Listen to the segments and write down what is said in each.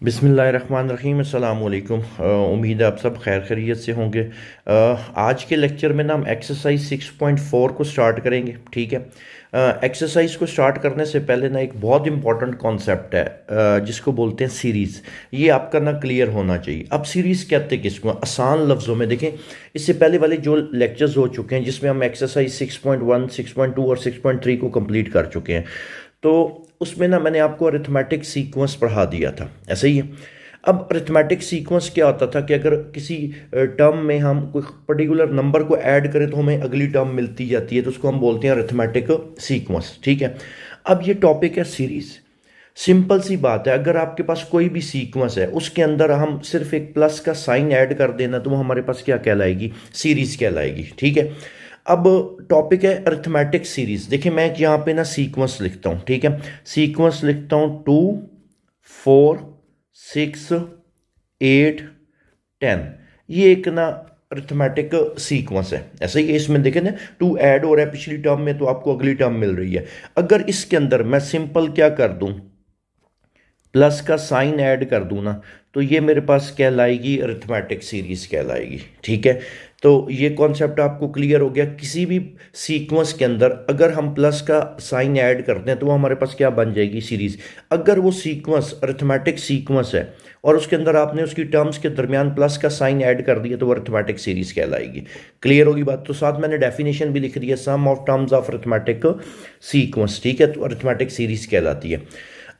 बिस्मिल्लाहिर्रहमानिर्रहीम अस्सलाम वालेकुम। उम्मीद है आप सब खैर खैरियत से होंगे। आज के लेक्चर में ना हम एक्सरसाइज 6.4 को स्टार्ट करेंगे। ठीक है। एक्सरसाइज को स्टार्ट करने से पहले ना एक बहुत इंपॉर्टेंट कॉन्सेप्ट है, जिसको बोलते हैं सीरीज़। ये आपका ना क्लियर होना चाहिए। अब सीरीज़ कहते हैं किसको? आसान लफ्ज़ों में देखें, इससे पहले वाले जो लेक्चर्स हो चुके हैं जिसमें हम एक्सरसाइज 6.1, 6.2 और 6.3 को कंप्लीट कर चुके हैं, तो उसमें ना मैंने आपको अरिथमेटिक सीक्वेंस पढ़ा दिया था, ऐसा ही है। अब अरिथमेटिक सीक्वेंस क्या होता था कि अगर किसी टर्म में हम कोई पर्टिकुलर नंबर को ऐड करें तो हमें अगली टर्म मिलती जाती है, तो उसको हम बोलते हैं अरिथमेटिक सीक्वेंस। ठीक है। अब ये टॉपिक है सीरीज। सिंपल सी बात है, अगर आपके पास कोई भी सीक्वेंस है उसके अंदर हम सिर्फ एक प्लस का साइन ऐड कर देना तो वो हमारे पास क्या कहलाएगी? सीरीज कहलाएगी। ठीक है। अब टॉपिक है अरिथमेटिक सीरीज। देखिए मैं यहाँ पे ना सीक्वेंस लिखता हूँ। ठीक है। सीक्वेंस लिखता हूँ 2, 4, 6, 8, 10। ये एक ना अरिथमेटिक सीक्वेंस है, ऐसा ही है। इसमें देखें ना 2 ऐड हो रहा है पिछली टर्म में तो आपको अगली टर्म मिल रही है। अगर इसके अंदर मैं सिंपल क्या कर दूं, प्लस का साइन ऐड कर दूं ना, तो ये मेरे पास कहलाएगी अरिथमेटिक सीरीज कहलाएगी। ठीक है। तो ये कॉन्सेप्ट आपको क्लियर हो गया। किसी भी सीक्वेंस के अंदर अगर हम प्लस का साइन ऐड करते हैं तो वो हमारे पास क्या बन जाएगी? सीरीज। अगर वो सीक्वेंस अरिथमेटिक सीक्वेंस है और उसके अंदर आपने उसकी टर्म्स के दरमियान प्लस का साइन ऐड कर दिया तो वो अरिथमेटिक सीरीज कहलाएगी। क्लियर होगी बात? तो साथ मैंने डेफिनेशन भी लिख दी है, sum of terms of arithmetic sequence. ठीक है। तो अरिथमेटिक सीरीज कहलाती है।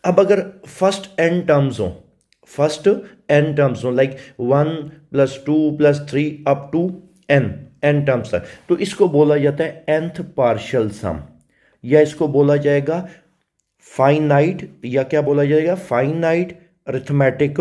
अब अगर फर्स्ट एन टर्म्स हो like 1 + 2 + 3 up to n terms तक, तो इसको बोला जाता है nth पार्शियल सम, या इसको बोला जाएगा फाइनाइट, या क्या बोला जाएगा? फाइनाइट अरिथमेटिक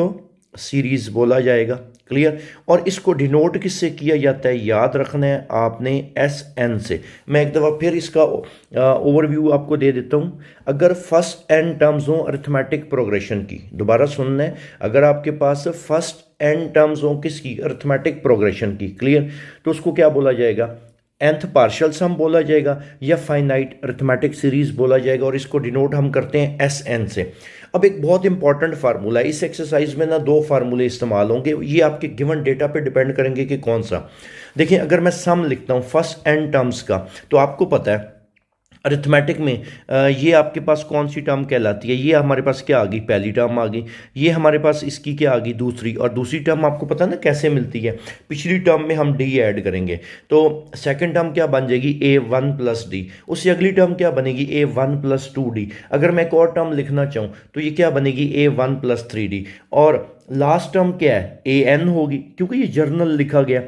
सीरीज बोला जाएगा। क्लियर? और इसको डिनोट किससे किया जाता है? याद रखना है आपने, एस एन से। मैं एक दफ़ा फिर इसका ओवरव्यू आपको दे देता हूँ। अगर फर्स्ट एन टर्म्स हो अरिथमेटिक प्रोग्रेशन की, दोबारा सुनना है, अगर आपके पास फर्स्ट एन टर्म्स हो किसकी? अरिथमेटिक प्रोग्रेशन की। क्लियर? तो उसको क्या बोला जाएगा? nth पार्शियल सम बोला जाएगा या फाइनाइट अरिथमेटिक सीरीज बोला जाएगा, और इसको डिनोट हम करते हैं एस एन से। अब एक बहुत इंपॉर्टेंट फार्मूला है इस एक्सरसाइज में ना, 2 फार्मूले इस्तेमाल होंगे, ये आपके गिवन डेटा पे डिपेंड करेंगे कि कौन सा। देखिए अगर मैं सम लिखता हूँ फर्स्ट एन टर्म्स का, तो आपको पता है अरिथमेटिक में ये आपके पास कौन सी टर्म कहलाती है? ये हमारे पास क्या आ गई? पहली टर्म आ गई। ये हमारे पास इसकी क्या आ गई? दूसरी। और दूसरी टर्म आपको पता है ना कैसे मिलती है? पिछली टर्म में हम डी ऐड करेंगे तो सेकंड टर्म क्या बन जाएगी? A1 + D। उससे अगली टर्म क्या बनेगी? A1 + 2D। अगर मैं एक और टर्म लिखना चाहूँ तो ये क्या बनेगी? A1 + 3D। और लास्ट टर्म क्या है? AN होगी, क्योंकि ये जर्नल लिखा गया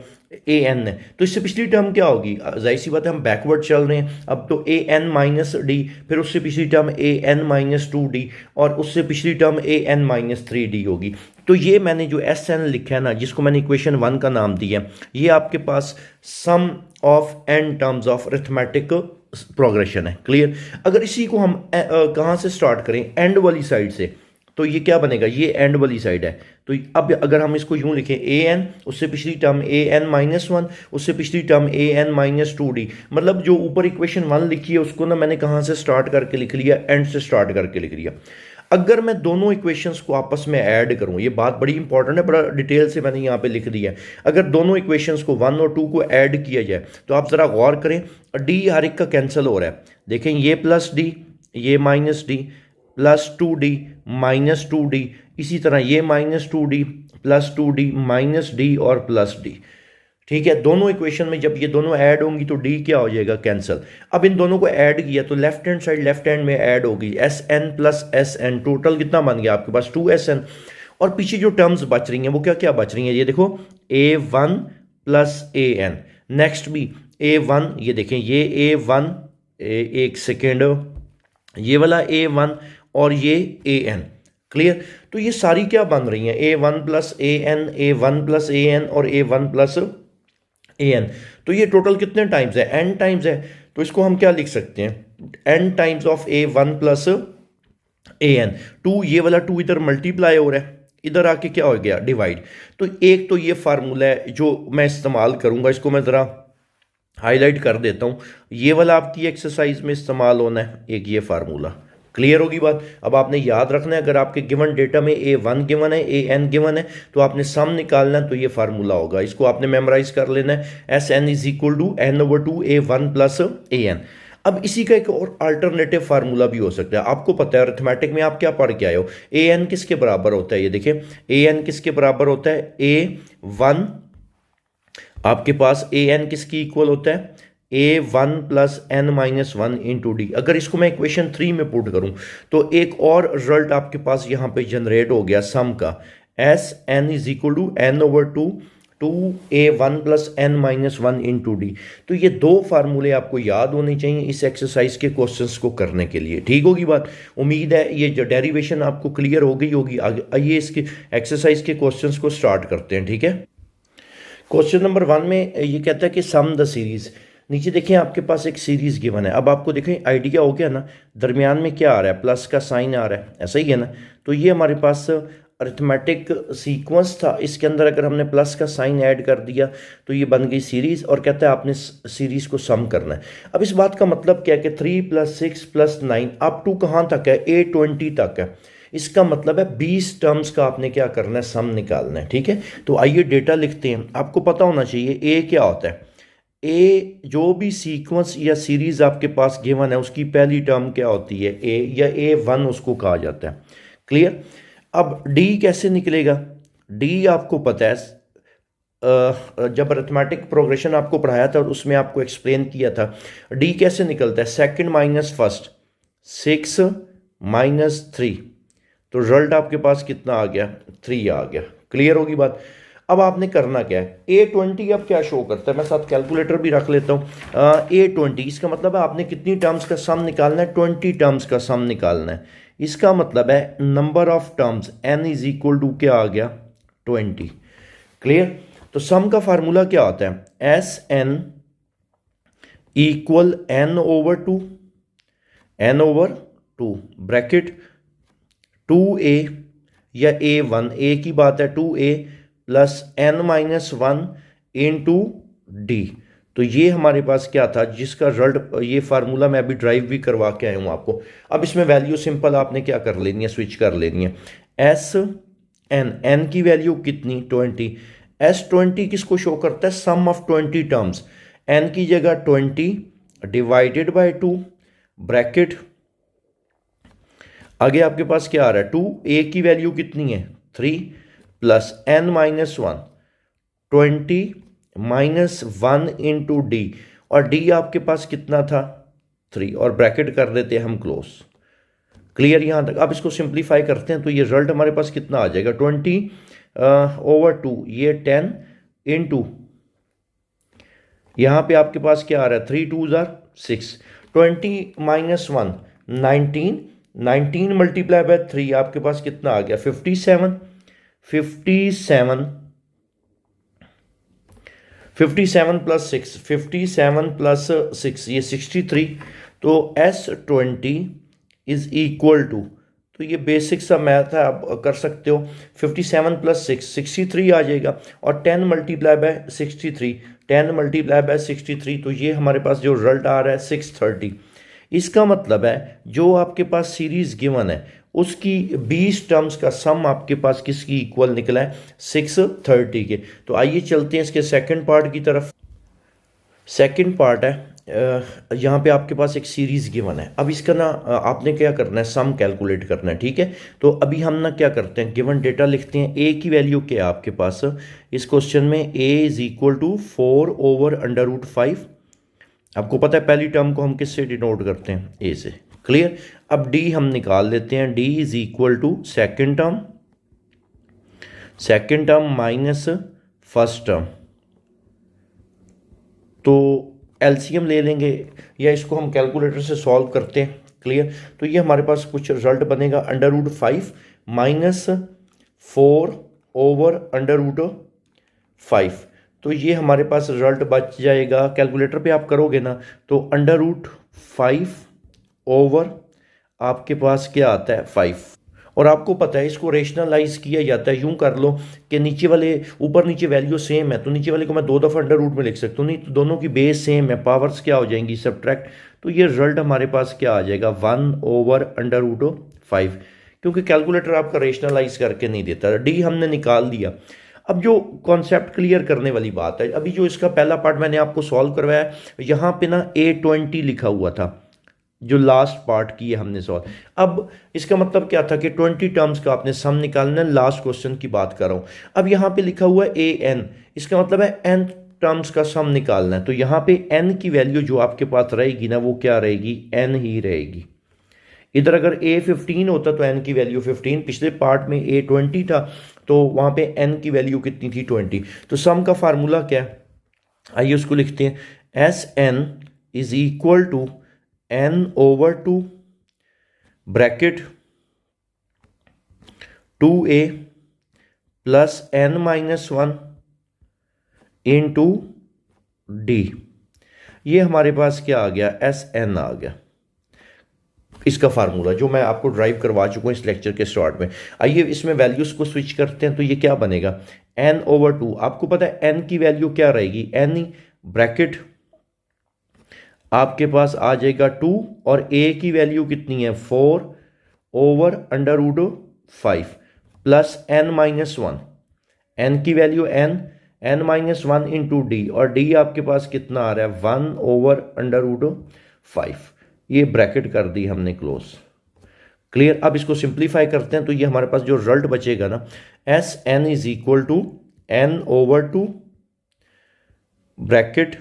AN है, तो इससे पिछली टर्म क्या होगी? जाहिर सी बात है हम बैकवर्ड चल रहे हैं। अब तो AN - D, फिर उससे पिछली टर्म AN - 2D, और उससे पिछली टर्म AN - 3D होगी। तो ये मैंने जो SN लिखा है ना, जिसको मैंने इक्वेशन 1 का नाम दिया, ये आपके पास sum of n terms of arithmetic progression है। क्लियर? अगर इसी को हम कहाँ से स्टार्ट करें? एंड वाली साइड से, तो ये क्या बनेगा? ये एंड वाली साइड है। तो अब अगर हम इसको यूं लिखें, AN, उससे पिछली टर्म AN - 1, उससे पिछली टर्म AN - 2D, मतलब जो ऊपर इक्वेशन 1 लिखी है उसको ना मैंने कहाँ से स्टार्ट करके लिख लिया? एंड से स्टार्ट करके लिख लिया। अगर मैं दोनों इक्वेशंस को आपस में ऐड करूं, ये बात बड़ी इंपॉर्टेंट है, बड़ा डिटेल से मैंने यहाँ पे लिख दिया है। अगर दोनों इक्वेशंस को 1 और 2 को ऐड किया जाए तो आप ज़रा गौर करें, डी हर एक का कैंसिल हो रहा है। देखें ये +D, ये -D, +2D -2D, इसी तरह ये -2D, +2D -D और +D। ठीक है। दोनों इक्वेशन में जब ये दोनों ऐड होंगी तो डी क्या हो जाएगा? कैंसिल। अब इन दोनों को ऐड किया तो left hand side left hand में ऐड होगी, SN + SN, टोटल कितना बन गया आपके पास? 2SN। और पीछे जो टर्म्स बच रही हैं वो क्या क्या बच रही हैं? ये देखो, A1 + AN। नेक्स्ट भी A1, ये देखें ये A1, एक सेकेंड, ये वाला A1 और ये AN। क्लियर? तो ये सारी क्या बन रही हैं? A1 + AN, A1 + AN और A1 + AN। तो ये टोटल कितने टाइम्स है? n टाइम्स है। तो इसको हम क्या लिख सकते हैं? n times of A1 + AN। 2, ये वाला 2 इधर मल्टीप्लाई हो रहा है, इधर आके क्या हो गया? डिवाइड। तो एक तो ये फार्मूला है जो मैं इस्तेमाल करूंगा, इसको मैं ज़रा हाईलाइट कर देता हूं। ये वाला आपकी एक्सरसाइज में इस्तेमाल होना है, एक ये फार्मूला। क्लियर होगी बात। अब आपने याद रखना है, अगर आपके गिवन डेटा में A1 गिवन है, AN गिवन है, तो आपने सम निकालना है, तो ये फार्मूला होगा, इसको आपने मेमोराइज कर लेना है, SN is equal to N/2 A1 plus AN। अब इसी का एक और अल्टरनेटिव फार्मूला भी हो सकता है। आपको पता है अरिथमेटिक में आप क्या पढ़ के आए हो, AN किसके बराबर होता है, ये देखिए AN किसके बराबर होता है, A1, आपके पास AN किसकी इक्वल होता है, A1 plus N-1 into D. अगर इसको मैं इक्वेशन 3 में पुट करूं तो एक और रिजल्ट आपके पास यहां पे जनरेट हो गया सम का, SN is equal to N/2 2A1 plus N-1 into डी। तो ये दो फार्मूले आपको याद होने चाहिए इस एक्सरसाइज के क्वेश्चंस को करने के लिए। ठीक होगी बात। उम्मीद है ये जो डेरिवेशन आपको क्लियर हो गई होगी। आइए इसके एक्सरसाइज के क्वेश्चंस को स्टार्ट करते हैं। ठीक है, क्वेश्चन नंबर 1 में ये कहता है कि सम द सीरीज। नीचे देखें आपके पास एक सीरीज गिवन है। अब आपको देखें आइडिया हो गया ना, दरमियान में क्या आ रहा है, प्लस का साइन आ रहा है, ऐसा ही है ना। तो ये हमारे पास अरिथमेटिक सीक्वेंस था, इसके अंदर अगर हमने प्लस का साइन ऐड कर दिया तो ये बन गई सीरीज, और कहता है आपने सीरीज को सम करना है। अब इस बात का मतलब क्या है कि 3 + 6 + 9 अप टू कहाँ तक है, A20 तक है। इसका मतलब है 20 टर्म्स का आपने क्या करना है, सम निकालना है। ठीक है, तो आइए डेटा लिखते हैं। आपको पता होना चाहिए ए क्या होता है। ए जो भी सीक्वेंस या सीरीज आपके पास गिवन है उसकी पहली टर्म क्या होती है, ए, या A1 उसको कहा जाता है। क्लियर। अब डी कैसे निकलेगा, डी आपको पता है, जब अरिथमेटिक प्रोग्रेशन आपको पढ़ाया था और उसमें आपको एक्सप्लेन किया था, डी कैसे निकलता है, सेकंड माइनस फर्स्ट, 6 - 3, तो रिजल्ट आपके पास कितना आ गया, 3 आ गया। क्लियर होगी बात। अब आपने करना क्या है, A20 अब क्या शो करता है, मैं साथ कैलकुलेटर भी रख लेता हूँ। A20 इसका मतलब है आपने कितनी टर्म्स का सम निकालना है, 20 टर्म्स का सम निकालना है। इसका मतलब है number of terms n is equal to क्या आ गया, 20। क्लियर। तो सम का फार्मूला क्या होता है, SN equal N/2, N/2 bracket 2A या A1, A की बात है, 2A प्लस N-1 इंटू डी। तो ये हमारे पास क्या था, जिसका रिजल्ट, ये फार्मूला मैं अभी ड्राइव भी करवा के आया हूँ आपको। अब इसमें वैल्यू सिंपल आपने क्या कर लेनी है, स्विच कर लेनी है। SN की वैल्यू कितनी, 20। S20 किसको शो करता है, सम ऑफ 20 टर्म्स। n की जगह 20 डिवाइडेड बाय 2 ब्रैकेट, आगे आपके पास क्या आ रहा है, 2A की वैल्यू कितनी है, 3 प्लस N-1 20 -1 इंटू डी, और डी आपके पास कितना था, 3, और ब्रैकेट कर देते हैं हम क्लोज। क्लियर यहां तक। अब इसको सिंप्लीफाई करते हैं तो ये रिजल्ट हमारे पास कितना आ जाएगा, 20/2, ये 10 इंटू, यहां पे आपके पास क्या आ रहा है, 3 2 6, 20 -1 19, 19 मल्टीप्लाई बाय 3 आपके पास कितना आ गया, 57 प्लस 6, 57 प्लस 6 ये 63। तो S20 इज इक्वल टू, तो ये बेसिक सा मैथ है, आप कर सकते हो। 57 प्लस 6 63 आ जाएगा, और 10 मल्टीप्लाई बाय 63, 10 मल्टीप्लाई बाय 63, तो ये हमारे पास जो रिजल्ट आ रहा है 630। इसका मतलब है जो आपके पास सीरीज गिवन है उसकी 20 टर्म्स का सम आपके पास किसकी इक्वल निकला है, 630 के। तो आइए चलते हैं इसके सेकंड पार्ट की तरफ। सेकंड पार्ट है, यहाँ पे आपके पास एक सीरीज गिवन है। अब इसका ना आपने क्या करना है, सम कैलकुलेट करना है। ठीक है, तो अभी हम ना क्या करते हैं, गिवन डेटा लिखते हैं। ए की वैल्यू क्या है आपके पास इस क्वेश्चन में, ए इज इक्वल टू 4/√5। आपको पता है पहली टर्म को हम किससे डिनोट करते हैं, ए से। क्लियर। अब डी हम निकाल लेते हैं, D is equal to second term minus first term. तो एलसीएम ले लेंगे या इसको हम कैलकुलेटर से सॉल्व करते हैं। क्लियर। तो ये हमारे पास कुछ रिजल्ट बनेगा, √5 माइनस 4/√5। तो ये हमारे पास रिजल्ट बच जाएगा, कैलकुलेटर पे आप करोगे ना तो √5 ओवर आपके पास क्या आता है, 5, और आपको पता है इसको रेशनलाइज किया जाता है, यूं कर लो कि नीचे वाले ऊपर नीचे वैल्यू सेम है तो नीचे वाले को मैं 2 दफ़ा अंडर रूट में लिख सकता हूँ, नहीं तो दोनों की बेस सेम है, पावर्स क्या हो जाएंगी सब्ट्रैक्ट, तो ये रिजल्ट हमारे पास क्या आ जाएगा 1/√5, क्योंकि कैलकुलेटर आपका रेशनलाइज करके नहीं देता। डी हमने निकाल दिया। अब जो कॉन्सेप्ट क्लियर करने वाली बात है, अभी जो इसका पहला पार्ट मैंने आपको सॉल्व करवाया, यहाँ पे ना A20 लिखा हुआ था, जो लास्ट पार्ट किया हमने सॉल्व। अब इसका मतलब क्या था कि 20 टर्म्स का आपने सम निकालना है, लास्ट क्वेश्चन की बात कर रहा हूँ। अब यहाँ पे लिखा हुआ है AN, इसका मतलब है n टर्म्स का सम निकालना है, तो यहाँ पे n की वैल्यू जो आपके पास रहेगी ना वो क्या रहेगी, n ही रहेगी। इधर अगर A15 होता तो n की वैल्यू 15, पिछले पार्ट में A20 था तो वहाँ पे n की वैल्यू कितनी थी 20। तो सम का फार्मूला क्या है, आइए उसको लिखते हैं। Sn is equal to n/2 bracket 2a plus n-1 into d. ये हमारे पास क्या आ गया, Sn आ गया, इसका फार्मूला जो मैं आपको ड्राइव करवा चुका हूँ इस लेक्चर के स्टार्ट में। आइए इसमें वैल्यूज को स्विच करते हैं, तो ये क्या बनेगा n/2। आपको पता है n की वैल्यू क्या रहेगी, n ब्रैकेट आपके पास आ जाएगा 2 और a की वैल्यू कितनी है 4/√5 प्लस n-1, n की वैल्यू n-1 इंटू डी, और डी आपके पास कितना आ रहा है 1/√5। ये ब्रैकेट कर दी हमने क्लोज, क्लियर। अब इसको सिंप्लीफाई करते हैं तो ये हमारे पास जो रिजल्ट बचेगा ना, Sn is equal to n/2 bracket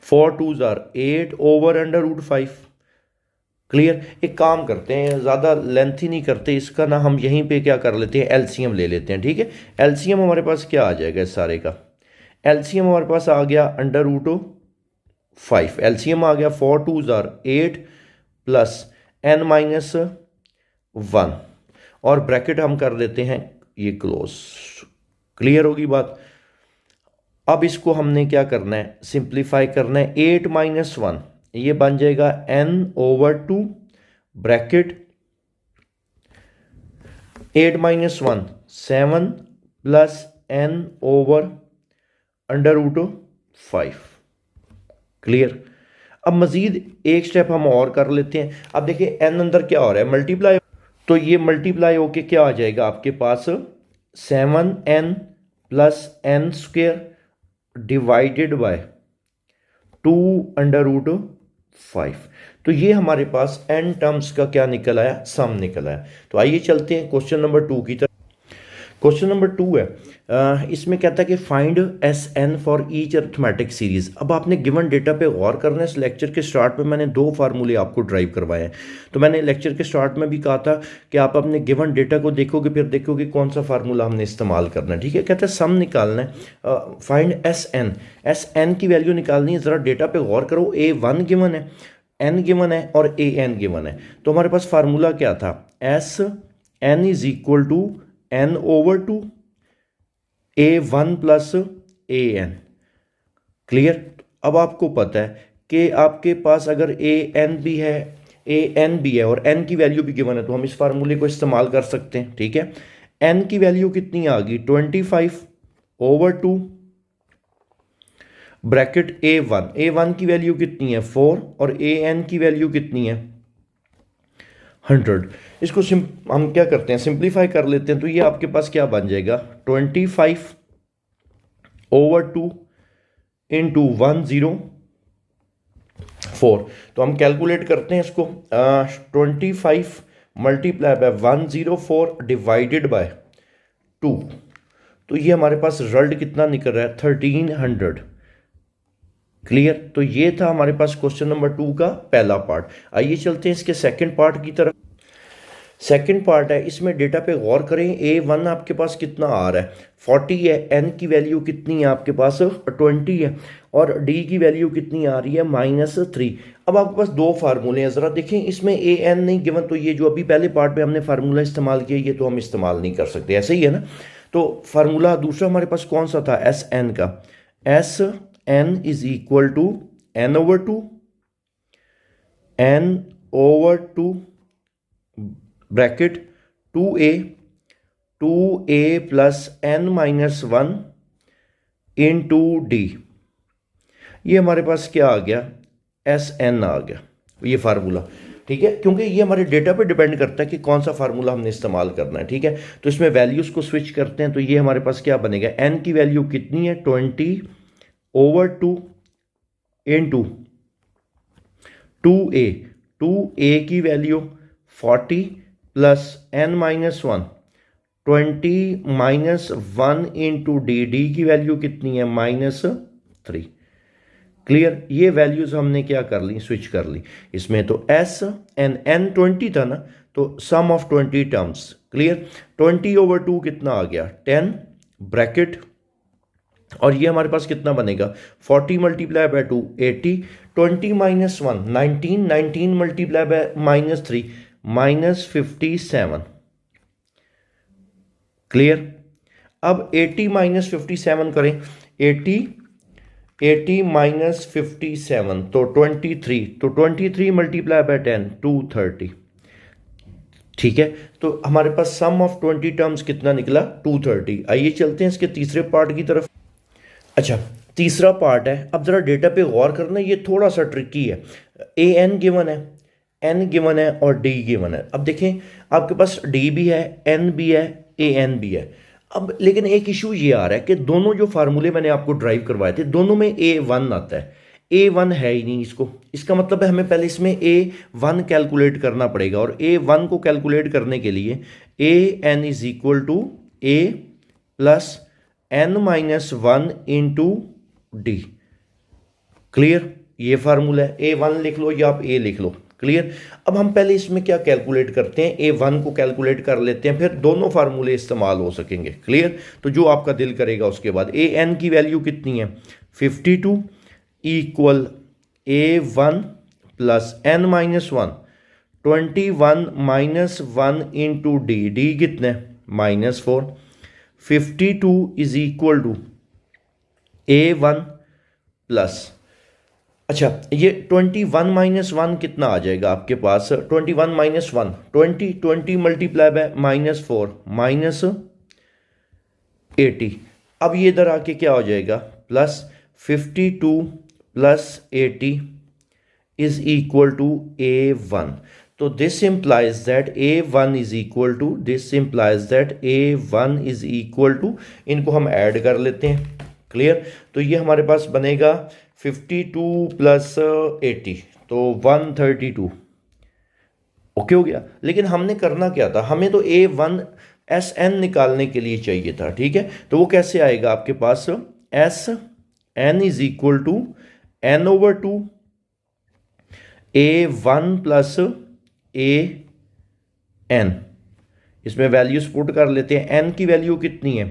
4 2s are 8/√5। Clear. एक काम करते हैं, ज़्यादा लेंथी नहीं करते इसका ना, हम यहीं पे क्या कर लेते हैं एलसीएम ले लेते हैं, ठीक है। एलसीएम हमारे पास क्या आ जाएगा इस सारे का, एलसीएम हमारे पास आ गया √5, एलसीएम आ गया 4 2s are 8 प्लस n-1 और ब्रैकेट हम कर देते हैं ये क्लोज। क्लियर होगी बात। अब इसको हमने क्या करना है, सिंप्लीफाई करना है। 8-1 ये बन जाएगा n/2 bracket 8-1 7 plus n/√5। Clear. अब मजीद एक स्टेप हम और कर लेते हैं। अब देखिए n अंदर क्या हो रहा है, मल्टीप्लाई, तो ये मल्टीप्लाई होके क्या आ जाएगा आपके पास 7n plus n² divided by 2/√5। तो ये हमारे पास n टर्म्स का क्या निकल आया, सम निकल आया। तो आइए चलते हैं क्वेश्चन नंबर 2 की तरफ। क्वेश्चन नंबर 2 है, इसमें कहता है कि find Sn for each arithmetic series. अब आपने गिवन डेटा पे गौर करना है। इस लेक्चर के स्टार्ट में मैंने 2 फार्मूले आपको ड्राइव करवाए हैं, तो मैंने लेक्चर के स्टार्ट में भी कहा था कि आप अपने गिवन डेटा को देखोगे फिर देखोगे कौन सा फार्मूला हमने इस्तेमाल करना है, ठीक है। कहता है सम निकालना है, फाइंड Sn की वैल्यू निकालनी है। ज़रा डेटा पे गौर करो, A1 गिवन है, n गिवन है और An गिवन है। तो हमारे पास फार्मूला क्या था, Sn is equal to n/2 A1 plus An। Clear. अब आपको पता है कि आपके पास अगर An भी है और n की वैल्यू भी गिवन है, तो हम इस फार्मूले को इस्तेमाल कर सकते हैं, ठीक है। n की वैल्यू कितनी आ गई 25/2 ब्रैकेट A1 की वैल्यू कितनी है 4 और An की वैल्यू कितनी है 100। इसको हम क्या करते हैं, सिंप्लीफाई कर लेते हैं। तो ये आपके पास क्या बन जाएगा 25/2 इंटू 104। तो हम कैलकुलेट करते हैं इसको, 25 मल्टीप्लाई बाय 104 डिवाइडेड बाय 2। तो ये हमारे पास रिजल्ट कितना निकल रहा है 1300। क्लियर। तो ये था हमारे पास क्वेश्चन नंबर 2 का पहला पार्ट। आइए चलते हैं इसके सेकंड पार्ट की तरफ। सेकंड पार्ट है, इसमें डेटा पे गौर करें। A1 आपके पास कितना आ रहा है 40 है, n की वैल्यू कितनी है आपके पास 20 है और d की वैल्यू कितनी आ रही है -3। अब आपके पास 2 फार्मूले हैं, ज़रा देखें। इसमें An नहीं गिवन, तो ये जो अभी पहले पार्ट में हमने फार्मूला इस्तेमाल किया ये तो हम इस्तेमाल नहीं कर सकते, ऐसे ही है ना। तो फार्मूला दूसरा हमारे पास कौन सा था Sn का, Sn is equal to n/2 bracket 2a plus n-1 into d, ये हमारे पास क्या आ गया, Sn आ गया, ये फार्मूला। ठीक है, क्योंकि ये हमारे डेटा पे डिपेंड करता है कि कौन सा फार्मूला हमने इस्तेमाल करना है। ठीक है, तो इसमें वैल्यूज़ को स्विच करते हैं, तो ये हमारे पास क्या बनेगा, n की वैल्यू कितनी है 20/2 इंटू 2a की value 40 plus n-1 20-1 into D की वैल्यू कितनी है -3। क्लियर, ये वैल्यूज हमने क्या कर ली, स्विच कर ली इसमें। तो s एंड n 20 था ना, तो सम ऑफ 20 टर्म्स। क्लियर, 20/2 कितना आ गया 10 ब्रैकेट, और ये हमारे पास कितना बनेगा 40 multiply by 2 80, 20-1 19, 19 multiply by -3 -57। Clear, अब 80 -57 करें, 80 -57 तो 23, तो 23 मल्टीप्लाई बाय 10 230। ठीक है, तो हमारे पास सम ऑफ 20 टर्म्स कितना निकला 230। आइए चलते हैं इसके तीसरे पार्ट की तरफ। अच्छा, तीसरा पार्ट है, अब जरा डेटा पे गौर करना, ये थोड़ा सा ट्रिकी है। an गिवन है, n गिवन है और d गिवन है। अब देखें, आपके पास d भी है, n भी है, an भी है। अब लेकिन एक इशू ये आ रहा है कि दोनों जो फार्मूले मैंने आपको ड्राइव करवाए थे, दोनों में a1 आता है, a1 है ही नहीं इसको। इसका मतलब है हमें पहले इसमें a1 कैलकुलेट करना पड़ेगा, और a1 को कैलकुलेट करने के लिए an is equal to a plus n-1 into d. Clear, ये फार्मूला है, a1 लिख लो या आप a लिख लो। क्लियर, अब हम पहले इसमें क्या कैलकुलेट करते हैं, a1 को कैलकुलेट कर लेते हैं, फिर दोनों फार्मूले इस्तेमाल हो सकेंगे। क्लियर, तो जो आपका दिल करेगा उसके बाद। an की वैल्यू कितनी है 52 equal a1 plus n-1 21-1 into D कितना है -4। 52 is equal to a1 plus, अच्छा ये 21-1 कितना आ जाएगा आपके पास, 21-1 20 मल्टीप्लाई बाय -4 -80। अब ये इधर आके क्या हो जाएगा plus 52 plus 80 is equal to a1। तो this implies that a1 is equal to, this implies that a1 is equal to, इनको हम ऐड कर लेते हैं। क्लियर, तो ये हमारे पास बनेगा 52 प्लस 80 तो 132। ओके हो गया, लेकिन हमने करना क्या था, हमें तो a1 Sn निकालने के लिए चाहिए था। ठीक है, तो वो कैसे आएगा आपके पास, Sn is equal to n/2 a1 plus an। इसमें वैल्यूज पुट कर लेते हैं। n की वैल्यू कितनी है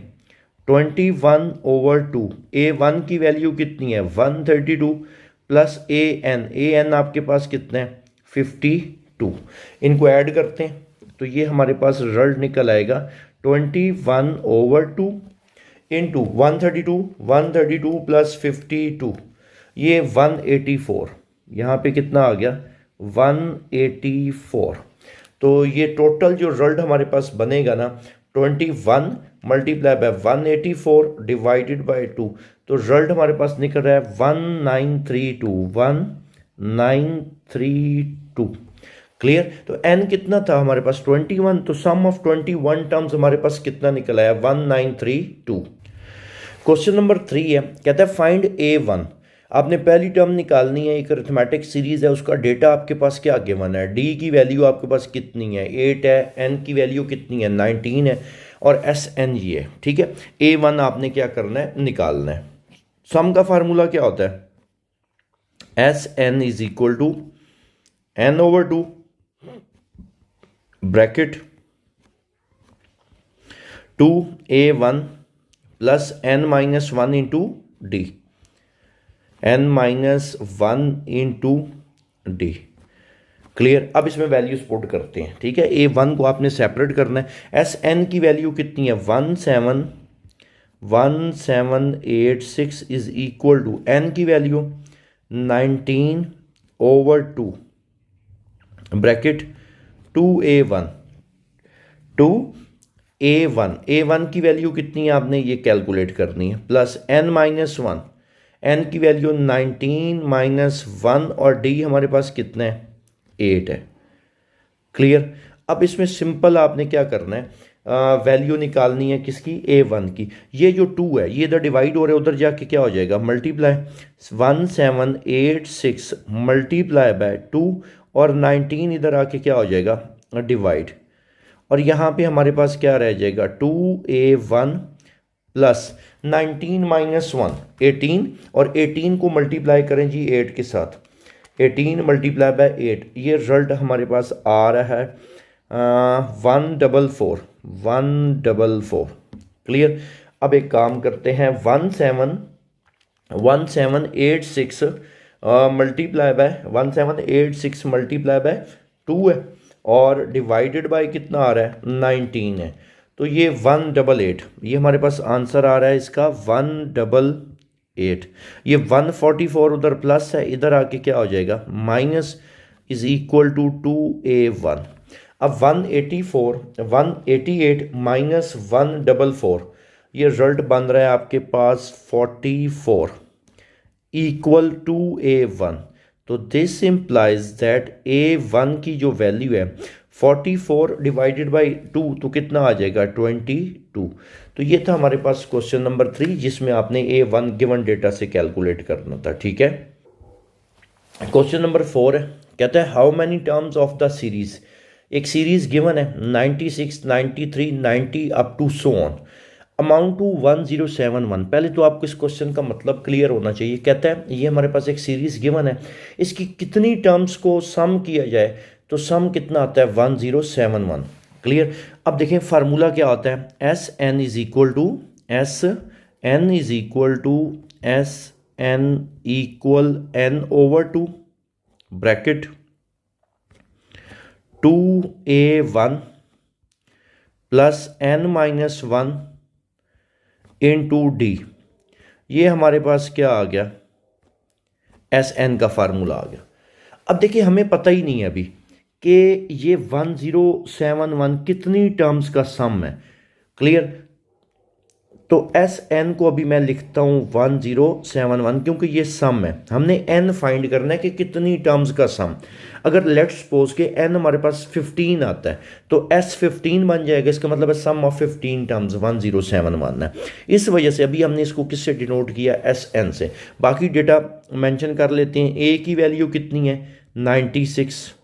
21/2, a1 की वैल्यू कितनी है 132 प्लस an आपके पास कितना है 52। इनको ऐड करते हैं तो ये हमारे पास रिजल्ट निकल आएगा 21/2 इंटू 132 प्लस 52, ये 184। यहाँ पे कितना आ गया 184। तो ये टोटल जो रिजल्ट हमारे पास बनेगा ना 21 मल्टीप्लाई बाय 184 डिवाइडेड बाय 2, तो रिजल्ट हमारे पास निकल रहा है 1932। क्लियर, तो n कितना था हमारे पास 21, तो सम ऑफ 21 टर्म्स हमारे पास कितना निकल आया 1932। क्वेश्चन नंबर 3 है, कहता है फाइंड a1। आपने पहली टर्म निकालनी है, एक अरिथमेटिक सीरीज है, उसका डेटा आपके पास क्या गिवन है, d की वैल्यू आपके पास कितनी है 8 है, n की वैल्यू कितनी है 19 है, और Sn ये है। ठीक है, a1 आपने क्या करना है निकालना है। सम का फार्मूला क्या होता है Sn is equal to n/2 bracket 2a1 plus n-1 into d, n-1 into d. Clear, अब इसमें वैल्यूज पुट करते हैं। ठीक है, a1 को आपने सेपरेट करना है। Sn की वैल्यू कितनी है 1786 इज इक्वल टू n की वैल्यू 19/2 ब्रैकेट 2a1 ए वन की वैल्यू कितनी है आपने ये कैलकुलेट करनी है, प्लस n-1, n की वैल्यू 19 -1 और d हमारे पास कितना है 8 है। क्लियर। अब इसमें सिंपल आपने क्या करना है, वैल्यू निकालनी है किसकी, a1 की। ये जो 2 है ये इधर डिवाइड हो रहा है, उधर जाके क्या हो जाएगा मल्टीप्लाई, 1786 मल्टीप्लाई बाय 2 और 19 इधर आके क्या हो जाएगा डिवाइड, और यहाँ पे हमारे पास क्या रह जाएगा 2a1 प्लस 19 -1 18, और 18 को मल्टीप्लाई करें जी 8 के साथ, 18 मल्टीप्लाई बाय 8, ये रिजल्ट हमारे पास आ रहा है 144। क्लियर। अब एक काम करते हैं 1786 मल्टीप्लाई बाय 1786 मल्टीप्लाई बाय 2 है और डिवाइडेड बाय कितना आ रहा है 19 है, तो ये 188, ये हमारे पास आंसर आ रहा है इसका 188। ये 144 उधर प्लस है, इधर आके क्या हो जाएगा minus, is equal to 2a1। अब 188 माइनस 144, ये रिजल्ट बन रहा है आपके पास 44 इक्वल टू a1। तो दिस इम्प्लाइज दैट a1 की जो वैल्यू है 44 डिवाइडेड बाई 2 तो कितना आ जाएगा 22। तो ये था हमारे पास क्वेश्चन नंबर 3 जिसमें आपने a1 गिवन डेटा से कैलकुलेट करना था। ठीक है। क्वेश्चन नंबर 4 है, कहता है how many terms of the series, एक सीरीज गिवन है 96 93 90 up to so on, amount to 1071। पहले तो आपको इस क्वेश्चन का मतलब क्लियर होना चाहिए। कहता है ये हमारे पास एक सीरीज गिवन है, इसकी कितनी टर्म्स को सम किया जाए तो सम कितना आता है 1071। क्लियर। अब देखें फार्मूला क्या होता है, S n is equal to S n equal n over 2 bracket 2a1 plus n-1 into d. ये हमारे पास क्या आ गया एस एन का फार्मूला आ गया। अब देखिए हमें पता ही नहीं है अभी कि ये 1071 कितनी टर्म्स का सम है। क्लियर। तो एस एन को अभी मैं लिखता हूँ 1071 क्योंकि ये सम है, हमने एन फाइंड करना है कि कितनी टर्म्स का सम। अगर लेट्स सपोज के एन हमारे पास 15 आता है तो एस 15 बन जाएगा, इसका मतलब है सम ऑफ 15 टर्म्स 1071 है। इस वजह से अभी हमने इसको किससे डिनोट किया एस एन से। बाकी डेटा मेंशन कर लेते हैं। ए की वैल्यू कितनी है 96।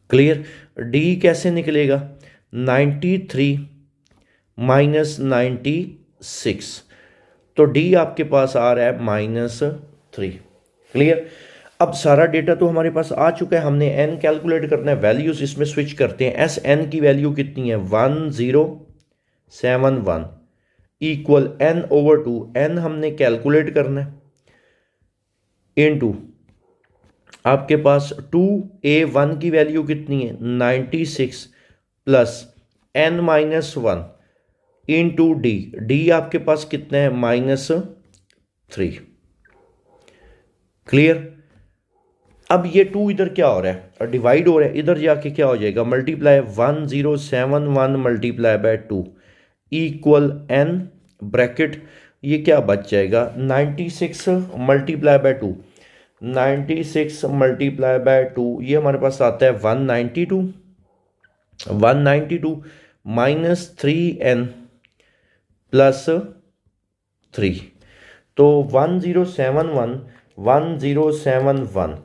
क्लियर। डी कैसे निकलेगा 93 माइनस 96, तो डी आपके पास आ रहा है -3। क्लियर। अब सारा डेटा तो हमारे पास आ चुका है, हमने एन कैलकुलेट करना है, वैल्यूज इसमें स्विच करते हैं। एस एन की वैल्यू कितनी है 1071 इक्वल एन ओवर 2, एन हमने कैलकुलेट करना है इनटू आपके पास 2a1 की वैल्यू कितनी है 96 plus n-1 into D. D आपके पास कितना है -3। क्लियर। अब ये 2 इधर क्या हो रहा है डिवाइड हो रहा है, इधर जाके क्या हो जाएगा multiply 1071 multiply by 2 equal n bracket, ये क्या बच जाएगा 96 मल्टीप्लाई बाय 2, 96 मल्टीप्लाई बाय 2 ये हमारे पास आता है 192 माइनस 3n प्लस 3, तो 1071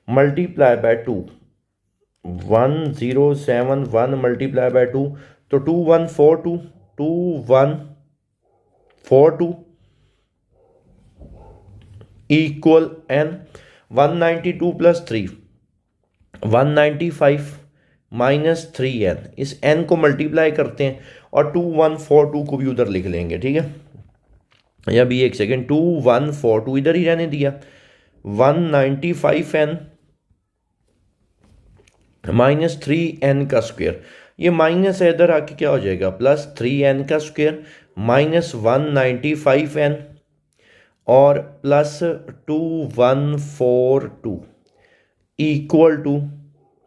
मल्टीप्लाई बाय 2, 1071 मल्टीप्लाई बाय 2 तो 2142 equal n 192 plus 3 195 minus 3n, इस n को मल्टीप्लाई करते हैं और 2142 को भी उधर लिख लेंगे। ठीक है। या भी एक सेकेंड 2142 इधर ही रहने दिया, 195n माइनस 3n का स्क्वायर, ये माइनस है इधर आके क्या हो जाएगा प्लस 3n का स्क्वायर माइनस 195n और प्लस 2142 इक्वल टू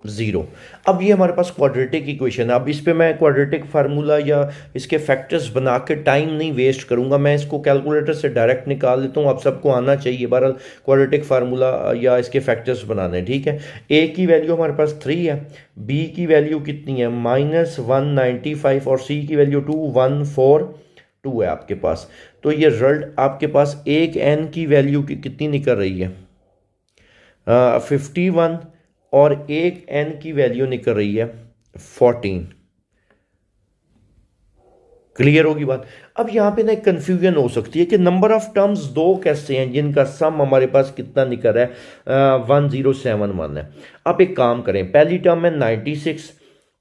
0। अब ये हमारे पास क्वाड्रेटिक इक्वेशन है। अब इस पे मैं क्वाड्रेटिक फार्मूला या इसके फैक्टर्स बना के टाइम नहीं वेस्ट करूंगा, मैं इसको कैलकुलेटर से डायरेक्ट निकाल लेता हूँ। आप सबको आना चाहिए बहरहाल क्वाड्रेटिक फार्मूला या इसके फैक्टर्स बनाने, ठीक है। ए की वैल्यू हमारे पास 3 है, बी की वैल्यू कितनी है -195 और सी की वैल्यू 2142 है आपके पास। तो ये रिजल्ट आपके पास एक एन की वैल्यू की कितनी निकल रही है 51 और एक एन की वैल्यू निकल रही है 14। क्लियर होगी बात। अब यहां पे ना एक कंफ्यूजन हो सकती है कि नंबर ऑफ टर्म्स दो कैसे हैं जिनका सम हमारे पास कितना निकल रहा है 1071 है। आप एक काम करें, पहली टर्म है 96,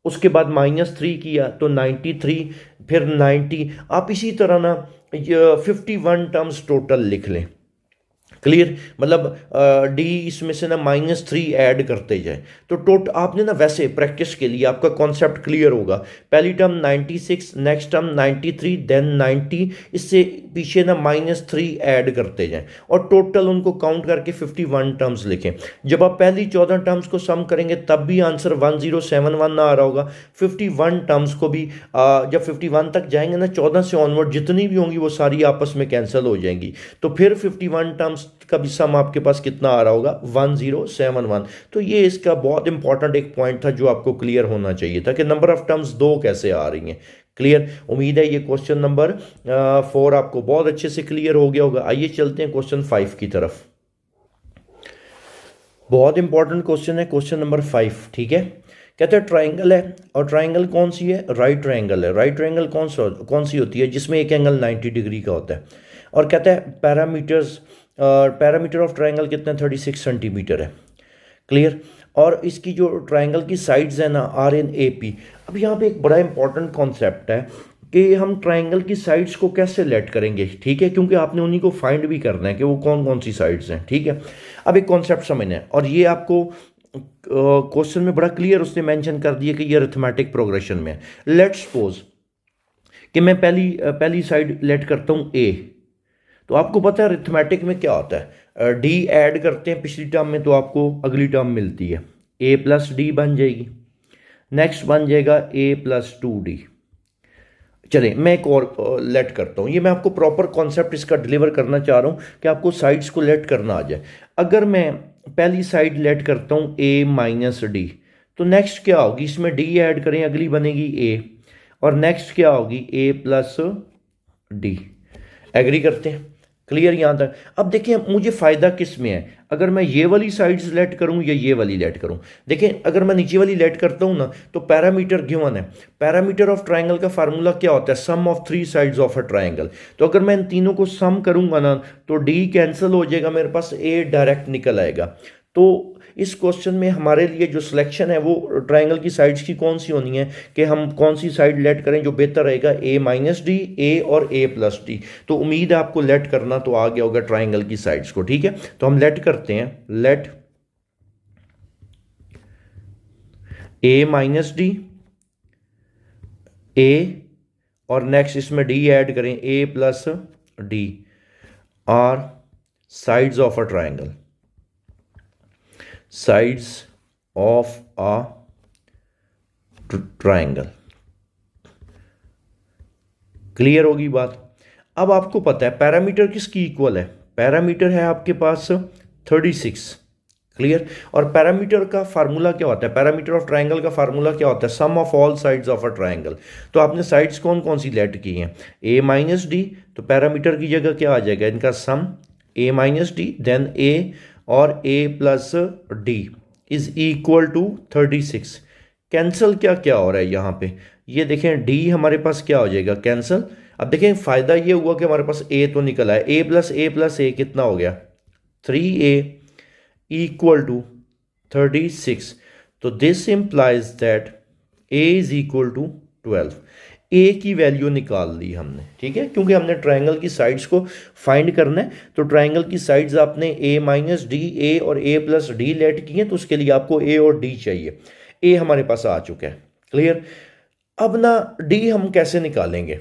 उसके बाद -3 किया तो 93, फिर 90। आप इसी तरह ना 51 टर्म्स टोटल लिख लें। क्लियर, मतलब डी इसमें से ना -3 ऐड करते जाए तो आपने ना वैसे प्रैक्टिस के लिए आपका कॉन्सेप्ट क्लियर होगा। पहली टर्म 96, नेक्स्ट टर्म 93, देन 90, इससे पीछे ना -3 ऐड करते जाएं और टोटल उनको काउंट करके 51 टर्म्स लिखें। जब आप पहली 14 टर्म्स को सम करेंगे तब भी आंसर 1071 ना आ रहा होगा। 51 टर्म्स को भी जब 51 तक जाएंगे ना, 14 से ऑनवर्ड जितनी भी होंगी वो सारी आपस में कैंसिल हो जाएंगी, तो फिर 51 टर्म्स का भी सम आपके पास कितना आ रहा होगा 1071। तो ये इसका बहुत इंपॉर्टेंट एक पॉइंट था जो आपको क्लियर होना चाहिए था कि नंबर ऑफ टर्म्स दो कैसे आ रही हैं। क्लियर, उम्मीद है ये क्वेश्चन नंबर 4 आपको बहुत अच्छे से क्लियर हो गया होगा। आइए चलते हैं क्वेश्चन 5 की तरफ। बहुत इंपॉर्टेंट क्वेश्चन है क्वेश्चन नंबर 5, ठीक है। कहते हैं ट्राइंगल है, और ट्राइंगल कौन सी है, राइट ट्राइंगल है। राइट ट्राइंगल कौन सी होती है, जिसमें एक एंगल 90 डिग्री का होता है। और कहता है पैरामीटर ऑफ ट्राइंगल कितना 36 सेंटीमीटर है। क्लियर, और इसकी जो ट्राइंगल की साइड्स है ना RNAP। अब यहाँ पे एक बड़ा इंपॉर्टेंट कॉन्सेप्ट है कि हम ट्राइंगल की साइड्स को कैसे लेट करेंगे, ठीक है, क्योंकि आपने उन्हीं को फाइंड भी करना है कि वो कौन कौन सी साइड्स हैं, ठीक है। अब एक कॉन्सेप्ट समझना है, और ये आपको क्वेश्चन में बड़ा क्लियर उसने मेंशन कर दिया कि ये अरिथमेटिक प्रोग्रेशन में है। लेट्स सपोज कि मैं पहली साइड लेट करता हूँ A। तो आपको पता है अरिथमेटिक में क्या होता है, डी ऐड करते हैं पिछली टर्म में तो आपको अगली टर्म मिलती है, A+D बन जाएगी। नेक्स्ट बन जाएगा A+2D। चलिए मैं एक और लेट करता हूँ, ये मैं आपको प्रॉपर कॉन्सेप्ट इसका डिलीवर करना चाह रहा हूँ कि आपको साइड्स को लेट करना आ जाए। अगर मैं पहली साइड लेट करता हूँ A-D, तो नेक्स्ट क्या होगी, इसमें D ऐड करें अगली बनेगी A, और नेक्स्ट क्या होगी A+D। एग्री करते हैं, क्लियर यहाँ तक। अब देखिए मुझे फ़ायदा किस में है, अगर मैं ये वाली साइड्स लेट करूँ या ये वाली लेट करूँ। देखिए अगर मैं नीचे वाली लेट करता हूँ ना, तो पैरामीटर गिवन है। पैरामीटर ऑफ ट्राइंगल का फार्मूला क्या होता है, sum of 3 sides of a triangle. तो अगर मैं इन तीनों को सम करूँगा ना, तो डी कैंसिल हो जाएगा, मेरे पास ए डायरेक्ट निकल आएगा। तो इस क्वेश्चन में हमारे लिए जो सिलेक्शन है वो ट्राइंगल की साइड्स की कौन सी होनी है, कि हम कौन सी साइड लेट करें जो बेहतर रहेगा, A-D, A और A+D। तो उम्मीद है आपको लेट करना तो आ गया होगा ट्राइंगल की साइड्स को, ठीक है। तो हम लेट करते हैं, लेट A-D, A और नेक्स्ट इसमें D ऐड करें A+D और sides of a triangle, sides of a triangle. Clear होगी बात। अब आपको पता है पैरामीटर किसकी इक्वल है, पैरामीटर है आपके पास 36। क्लियर, और पैरामीटर का फार्मूला क्या होता है, पैरामीटर ऑफ ट्राइंगल का फार्मूला क्या होता है, sum of all sides of a triangle. तो आपने साइड्स कौन कौन सी लेट की हैं, A-D, तो पैरामीटर की जगह क्या आ जाएगा इनका सम, A-D, देन A और A+D is equal to 36। Cancel क्या क्या हो रहा है यहाँ पे, ये देखें D हमारे पास क्या हो जाएगा कैंसल। अब देखें फ़ायदा ये हुआ कि हमारे पास A तो निकला है, A+A+A कितना हो गया 3A इक्वल टू 36। तो this implies that A is equal to 12। A की वैल्यू निकाल ली हमने, ठीक है, क्योंकि हमने ट्राइंगल की साइड्स को फाइंड करना है। तो ट्राइंगल की साइड्स आपने A-D, A और A+D लेट की हैं, तो उसके लिए आपको A और D चाहिए। A हमारे पास आ चुका है, क्लियर। अब ना D हम कैसे निकालेंगे,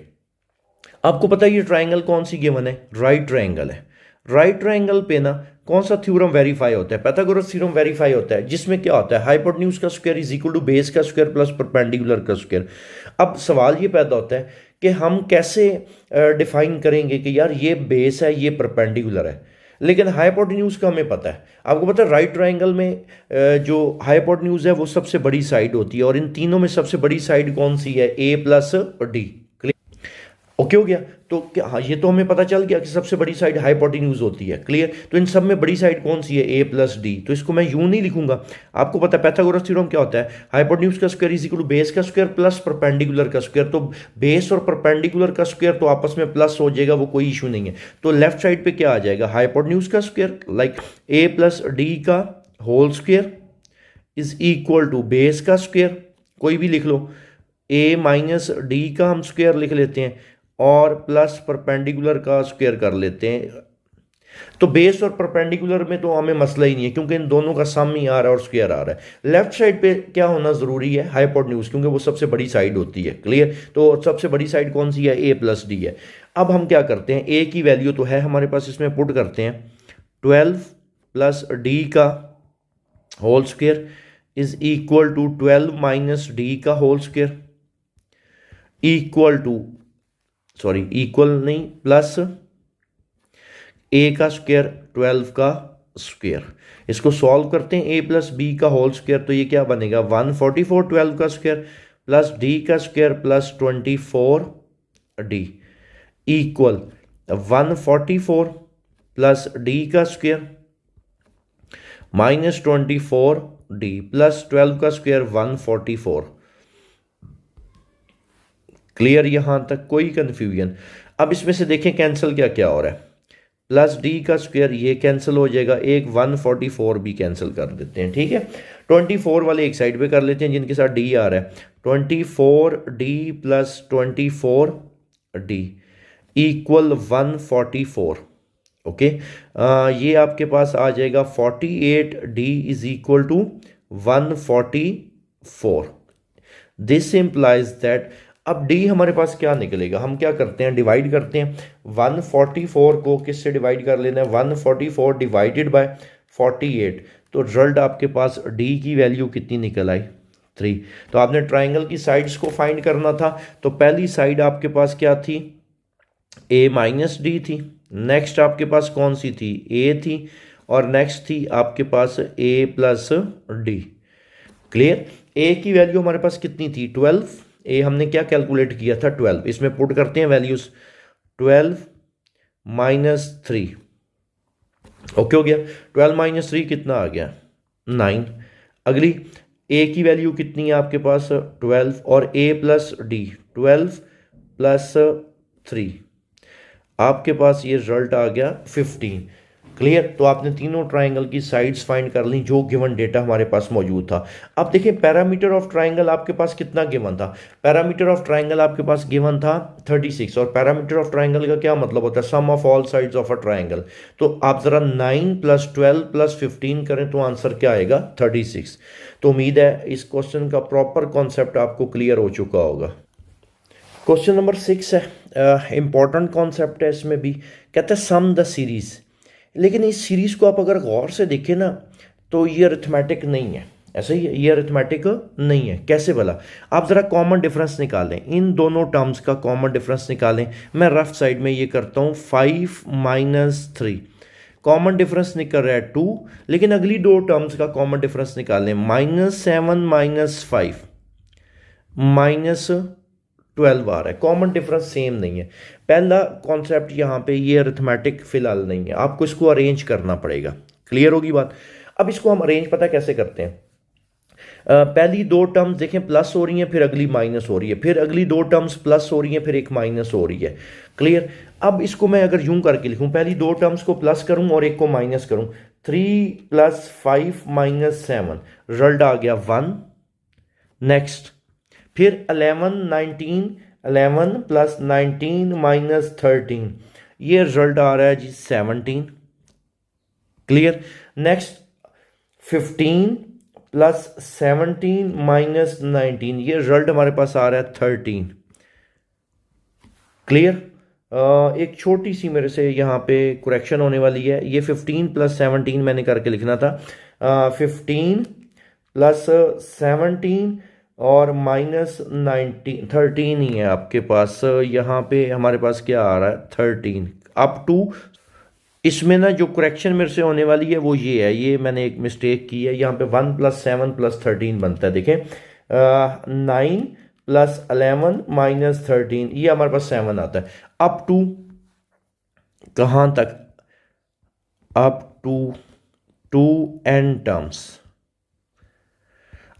आपको पता है ये ट्राइंगल कौन सी गिवन है, राइट ट्राइंगल है। राइट ट्राइंगल पे ना कौन सा थ्योरम वेरीफाई होता है? पाइथागोरस थ्योरम वेरीफाई होता है, जिसमें क्या होता है, हाइपोटेन्यूज का square is equal to base का स्क्वायर प्लस परपेंडिकुलर का स्क्वायर। अब सवाल ये पैदा होता है कि हम कैसे डिफाइन करेंगे कि यार ये बेस है, ये परपेंडिकुलर है, लेकिन हाइपोटेन्यूज का हमें पता है। आपको पता है राइट ट्राइंगल में जो हाइपोटेन्यूज है वो सबसे बड़ी साइड होती है, और इन तीनों में सबसे बड़ी साइड कौन सी है? ए प्लस डी। ओके हो गया? तो क्या, हाँ, ये तो हमें पता चल गया कि सबसे बड़ी साइड हाइपोटेन्यूज होती है। क्लियर? तो इन सब में बड़ी साइड कौन सी है? ए प्लस डी। तो इसको मैं यूं नहीं लिखूंगा। आपको पता है पाइथागोरस थ्योरम क्या होता है? हाइपोटेन्यूज का square is equal to base का स्क्वायर प्लस परपेंडिकुलर का स्क्वायर। तो बेस और परपेंडिकुलर का स्क्वायर तो आपस में प्लस हो जाएगा, वो कोई इशू नहीं है। तो लेफ्ट साइड पे क्या आ जाएगा? हाइपोटेन्यूज का square, like a plus d का whole square is equal to base का स्क्वायर, कोई भी लिख लो, ए माइनस डी का हम स्क्वायर लिख लेते हैं, और प्लस परपेंडिकुलर का स्क्वायर कर लेते हैं। तो बेस और परपेंडिकुलर में तो हमें मसला ही नहीं है, क्योंकि इन दोनों का सम ही आ रहा है और स्क्वायर आ रहा है। लेफ्ट साइड पे क्या होना जरूरी है? हाइपोटेन्यूज, क्योंकि वो सबसे बड़ी साइड होती है। क्लियर? तो सबसे बड़ी साइड कौन सी है? ए प्लस डी है। अब हम क्या करते हैं, ए की वैल्यू तो है हमारे पास, इसमें पुट करते हैं 12 प्लस डी का whole square is equal to 12 minus d का whole square equal to, sorry equal नहीं, प्लस ए का स्क्वायर 12 का स्क्वायर। इसको सॉल्व करते हैं, ए प्लस बी का होल स्क्वायर, तो ये क्या बनेगा? 144 12 का स्क्वायर प्लस डी का square plus 24 d equal 144 plus d का स्क्वायर माइनस 24 डी प्लस 12 का स्क्वायर 144। क्लियर? यहां तक कोई कंफ्यूजन? अब इसमें से देखें कैंसिल क्या क्या हो रहा है। प्लस डी का स्क्वायर ये कैंसिल हो जाएगा, एक 144 भी कैंसिल कर देते हैं। ठीक है, 24 वाले एक साइड पे कर लेते हैं जिनके साथ डी आ रहा है। 24 d plus 24 d equal 144। Okay, ये आपके पास आ जाएगा 48 d is equal to 144। This implies that, अब d हमारे पास क्या निकलेगा? हम क्या करते हैं, डिवाइड करते हैं। 144 को किससे डिवाइड कर लेना है? 144 डिवाइडेड बाय 48। तो रिजल्ट आपके पास d की वैल्यू कितनी निकल आई? 3। तो आपने ट्राइंगल की साइड्स को फाइंड करना था। तो पहली साइड आपके पास क्या थी? a माइनस डी थी। नेक्स्ट आपके पास कौन सी थी? a थी। और नेक्स्ट थी आपके पास a plus D. Clear? a की वैल्यू हमारे पास कितनी थी? 12। ए हमने क्या कैलकुलेट किया था? 12। इसमें पुट करते हैं वैल्यूज, 12 माइनस 3। ओके हो गया? 12 माइनस 3 कितना आ गया? 9। अगली ए की वैल्यू कितनी है आपके पास? 12, और ए प्लस डी 12 प्लस 3, आपके पास ये रिजल्ट आ गया 15। क्लियर? तो आपने तीनों ट्राइंगल की साइड्स फाइंड कर ली जो गिवन डेटा हमारे पास मौजूद था। अब देखिए पैरामीटर ऑफ ट्राइंगल आपके पास कितना गिवन था? पैरामीटर ऑफ ट्राइंगल आपके पास गिवन था 36। और पैरामीटर ऑफ ट्राइंगल का क्या मतलब होता है? Sum of all sides of a triangle. तो आप जरा 9 प्लस 12 प्लस 15 करें तो आंसर क्या आएगा? 36। तो उम्मीद है इस क्वेश्चन का प्रॉपर कॉन्सेप्ट आपको क्लियर हो चुका होगा। क्वेश्चन नंबर 6 है, इंपॉर्टेंट कॉन्सेप्ट है, इसमें भी कहते हैं सम द सीरीज। लेकिन इस सीरीज को आप अगर गौर से देखें ना तो ये अरिथमेटिक नहीं है। ऐसा ही है, ये अरिथमेटिक नहीं है। कैसे भला? आप ज़रा कॉमन डिफरेंस निकालें, इन दोनों टर्म्स का कॉमन डिफरेंस निकालें। मैं रफ साइड में ये करता हूँ, 5 माइनस 3, कॉमन डिफरेंस निकल रहा है 2। लेकिन अगली दो टर्म्स का कॉमन डिफरेंस निकालें, -7 माइनस 5 माइनस 12 आ रहा है। कॉमन डिफरेंस सेम नहीं है। पहला कॉन्सेप्ट यहाँ पे ये अरिथमेटिक फिलहाल नहीं है, आपको इसको अरेंज करना पड़ेगा। क्लियर होगी बात? अब इसको हम अरेंज पता कैसे करते हैं? पहली दो टर्म्स देखें प्लस हो रही हैं, फिर अगली माइनस हो रही है, फिर अगली दो टर्म्स प्लस हो रही हैं, फिर एक माइनस हो रही है। क्लियर? अब इसको मैं अगर यूं करके लिखूं, पहली दो टर्म्स को प्लस करूं और एक को माइनस करूं, 3 प्लस 5 माइनस 7, रिजल्ट आ गया 1। नेक्स्ट फिर 11 19, 11 प्लस 19 माइनस 13, ये रिजल्ट आ रहा है जी 17। क्लियर? नेक्स्ट 15 प्लस 17 माइनस 19, ये रिजल्ट हमारे पास आ रहा है 13। क्लियर? एक छोटी सी मेरे से यहाँ पे करेक्शन होने वाली है। ये 15 + 17 मैंने करके लिखना था, 15 + 17 और -19 13 ही है आपके पास। यहाँ पे हमारे पास क्या आ रहा है 13 अप टू। इसमें ना जो करेक्शन मेरे से होने वाली है वो ये है, ये मैंने एक मिस्टेक की है। यहाँ पे 1 + 7 + 13 बनता है, देखें 9 + 11 - 13, ये हमारे पास 7 आता है। अप टू कहाँ तक, अप टू 2n टर्म्स।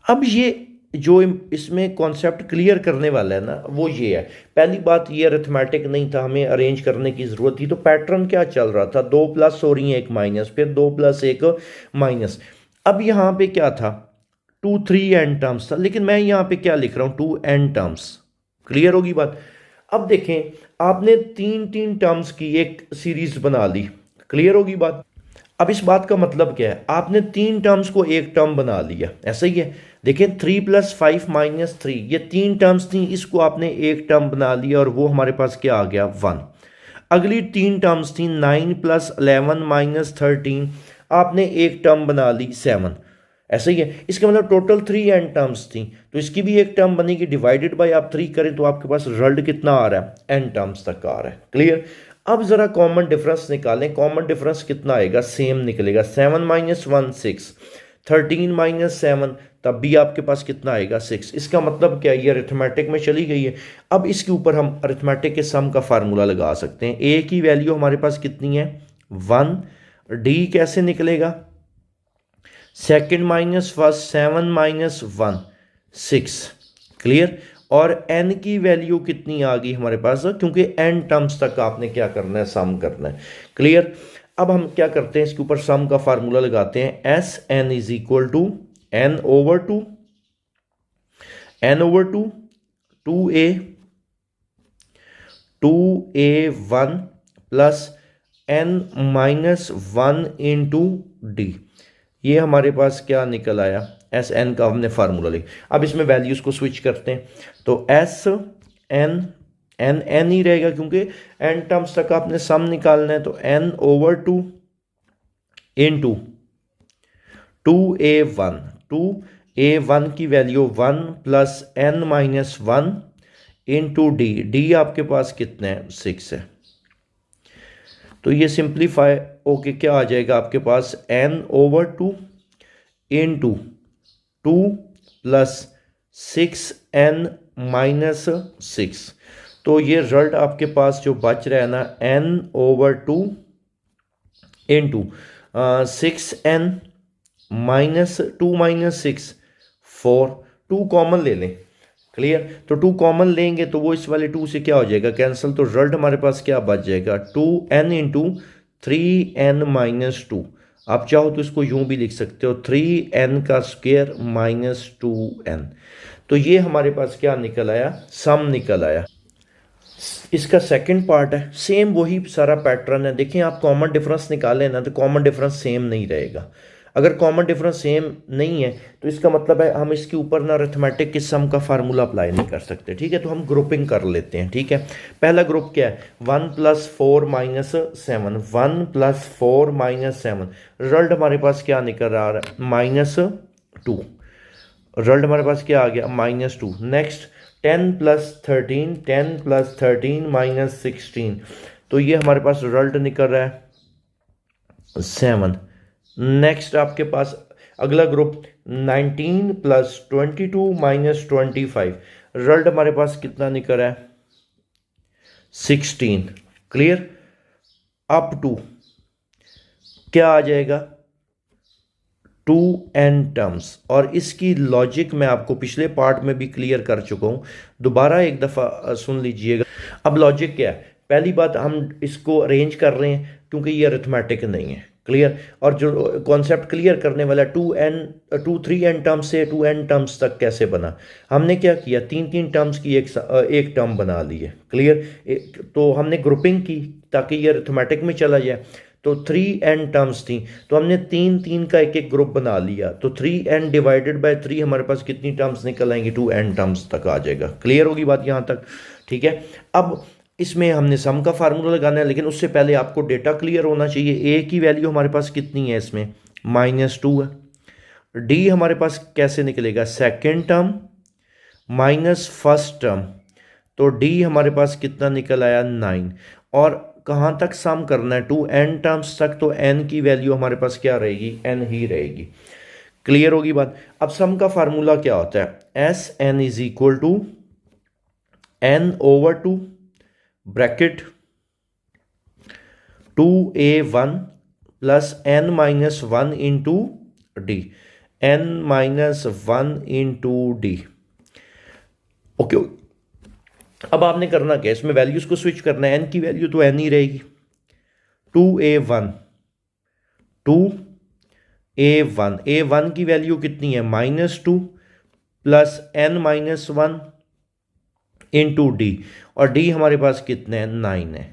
अब ये जो इसमें कॉन्सेप्ट क्लियर करने वाला है ना वो ये है। पहली बात, ये अरिथमेटिक नहीं था, हमें अरेंज करने की ज़रूरत थी। तो पैटर्न क्या चल रहा था, 2 प्लस हो रही है, 1 माइनस, फिर 2 + 1 माइनस। अब यहाँ पे क्या था 2 3n टर्म्स था, लेकिन मैं यहाँ पे क्या लिख रहा हूँ 2n टर्म्स। क्लियर होगी बात। अब देखें, आपने 3 टर्म्स की एक सीरीज बना ली, क्लियर होगी बात। अब इस बात का मतलब क्या है, आपने 3 टर्म्स को एक टर्म बना लिया, ऐसा ही है। देखें 3 + 5 - 3, ये 3 टर्म्स थी, इसको आपने एक टर्म बना लिया और वो हमारे पास क्या आ गया 1। अगली 3 टर्म्स थी 9 + 11 - 13, आपने एक टर्म बना ली 7, ऐसा ही है। इसका मतलब टोटल 3n टर्म्स थी, तो इसकी भी एक टर्म बनेगी, डिवाइडेड बाय आप 3 करें तो आपके पास रिजल्ट कितना आ रहा है n टर्म्स तक आ रहा है। क्लियर। अब जरा कॉमन डिफरेंस निकालें, कॉमन डिफरेंस कितना आएगा, सेम निकलेगा। 7 - 1 6, 13 - 7, तब भी आपके पास कितना आएगा 6। इसका मतलब क्या, ये अरिथमेटिक में चली गई है। अब इसके ऊपर हम अरिथमेटिक के सम का फार्मूला लगा सकते हैं। a की वैल्यू हमारे पास कितनी है 1, d कैसे निकलेगा, सेकेंड माइनस फर्स्ट, 7 - 1 6। क्लियर। और n की वैल्यू कितनी आ गई हमारे पास, क्योंकि n टर्म्स तक आपने क्या करना है, सम करना है। क्लियर। अब हम क्या करते हैं, इसके ऊपर सम का फार्मूला लगाते हैं। Sn = n/2, n/2 2a 2a1 + n - 1 × d, ये हमारे पास क्या निकल आया, Sn का हमने फार्मूला लिखा। अब इसमें वैल्यूज को स्विच करते हैं, तो Sn n ही रहेगा, क्योंकि n टर्म्स तक आपने सम निकालना है। तो n/2 × 2a1, 2a1 की वैल्यू 1 + n - 1 × d आपके पास कितना है 6 है। तो ये सिंप्लीफाई ओके क्या आ जाएगा आपके पास, n/2 × 2 + 6n - 6। तो ये रिजल्ट आपके पास जो बच रहा है ना, n/2 × 6n - 2 - 6 4, 2 कॉमन ले लें। क्लियर। तो 2 कॉमन लेंगे तो वो इस वाले 2 से क्या हो जाएगा कैंसिल, तो रिजल्ट हमारे पास क्या बच जाएगा 2n × 3n - 2। आप चाहो तो इसको यूं भी लिख सकते हो 3n² - 2n। तो ये हमारे पास क्या निकल आया, सम निकल आया। इसका सेकंड पार्ट है, सेम वही सारा पैटर्न है। देखें आप कॉमन डिफरेंस निकालें ना, तो कॉमन डिफरेंस सेम नहीं रहेगा। अगर कॉमन डिफरेंस सेम नहीं है तो इसका मतलब है हम इसके ऊपर ना अरिथमेटिक के सम का फार्मूला अप्लाई नहीं कर सकते। ठीक है, तो हम ग्रुपिंग कर लेते हैं। ठीक है, पहला ग्रुप क्या है 1 + 4 - 7, 1 + 4 - 7, रिजल्ट हमारे पास क्या निकल रहा है -2। रिजल्ट हमारे पास क्या आ गया -2। नेक्स्ट 10 + 13, 10 + 13 - 16, तो ये हमारे पास रिजल्ट निकल रहा है 7। नेक्स्ट आपके पास अगला ग्रुप 19 + 22 - 25, रिजल्ट हमारे पास कितना निकल रहा है 16। क्लियर। अप टू क्या आ जाएगा 2n टर्म्स। और इसकी लॉजिक मैं आपको पिछले पार्ट में भी क्लियर कर चुका हूं, दोबारा एक दफ़ा सुन लीजिएगा। अब लॉजिक क्या है, पहली बात हम इसको अरेंज कर रहे हैं क्योंकि ये अरिथमेटिक नहीं है। क्लियर। और जो कॉन्सेप्ट क्लियर करने वाला 3n टर्म्स से 2n टर्म्स तक कैसे बना, हमने क्या किया 3 टर्म्स की एक टर्म बना ली है। क्लियर। तो हमने ग्रुपिंग की ताकि ये अरिथमेटिक में चला जाए। तो 3n टर्म्स थी, तो हमने 3 का एक ग्रुप बना लिया। तो 3n / 3 हमारे पास कितनी टर्म्स निकल आएंगी 2n टर्म्स तक आ जाएगा। क्लियर होगी बात यहाँ तक। ठीक है। अब इसमें हमने सम का फार्मूला लगाना है, लेकिन उससे पहले आपको डेटा क्लियर होना चाहिए। ए की वैल्यू हमारे पास कितनी है, इसमें -2 है। डी हमारे पास कैसे निकलेगा, second term minus first term, तो डी हमारे पास कितना निकल आया 9। और कहाँ तक सम करना है, टू एन टर्म्स तक, तो एन की वैल्यू हमारे पास क्या रहेगी, एन ही रहेगी। क्लियर होगी बात। अब सम का फार्मूला क्या होता है, S n is equal to n over two bracket 2a1 plus n minus 1 into d, n minus 1 into d. Okay, अब आपने करना क्या, इसमें वैल्यूज को स्विच करना है। n की वैल्यू तो n ही रहेगी। 2a1 a1 की वैल्यू कितनी है, -2 plus n minus 1 into D, और डी हमारे पास कितने हैं, 9 है।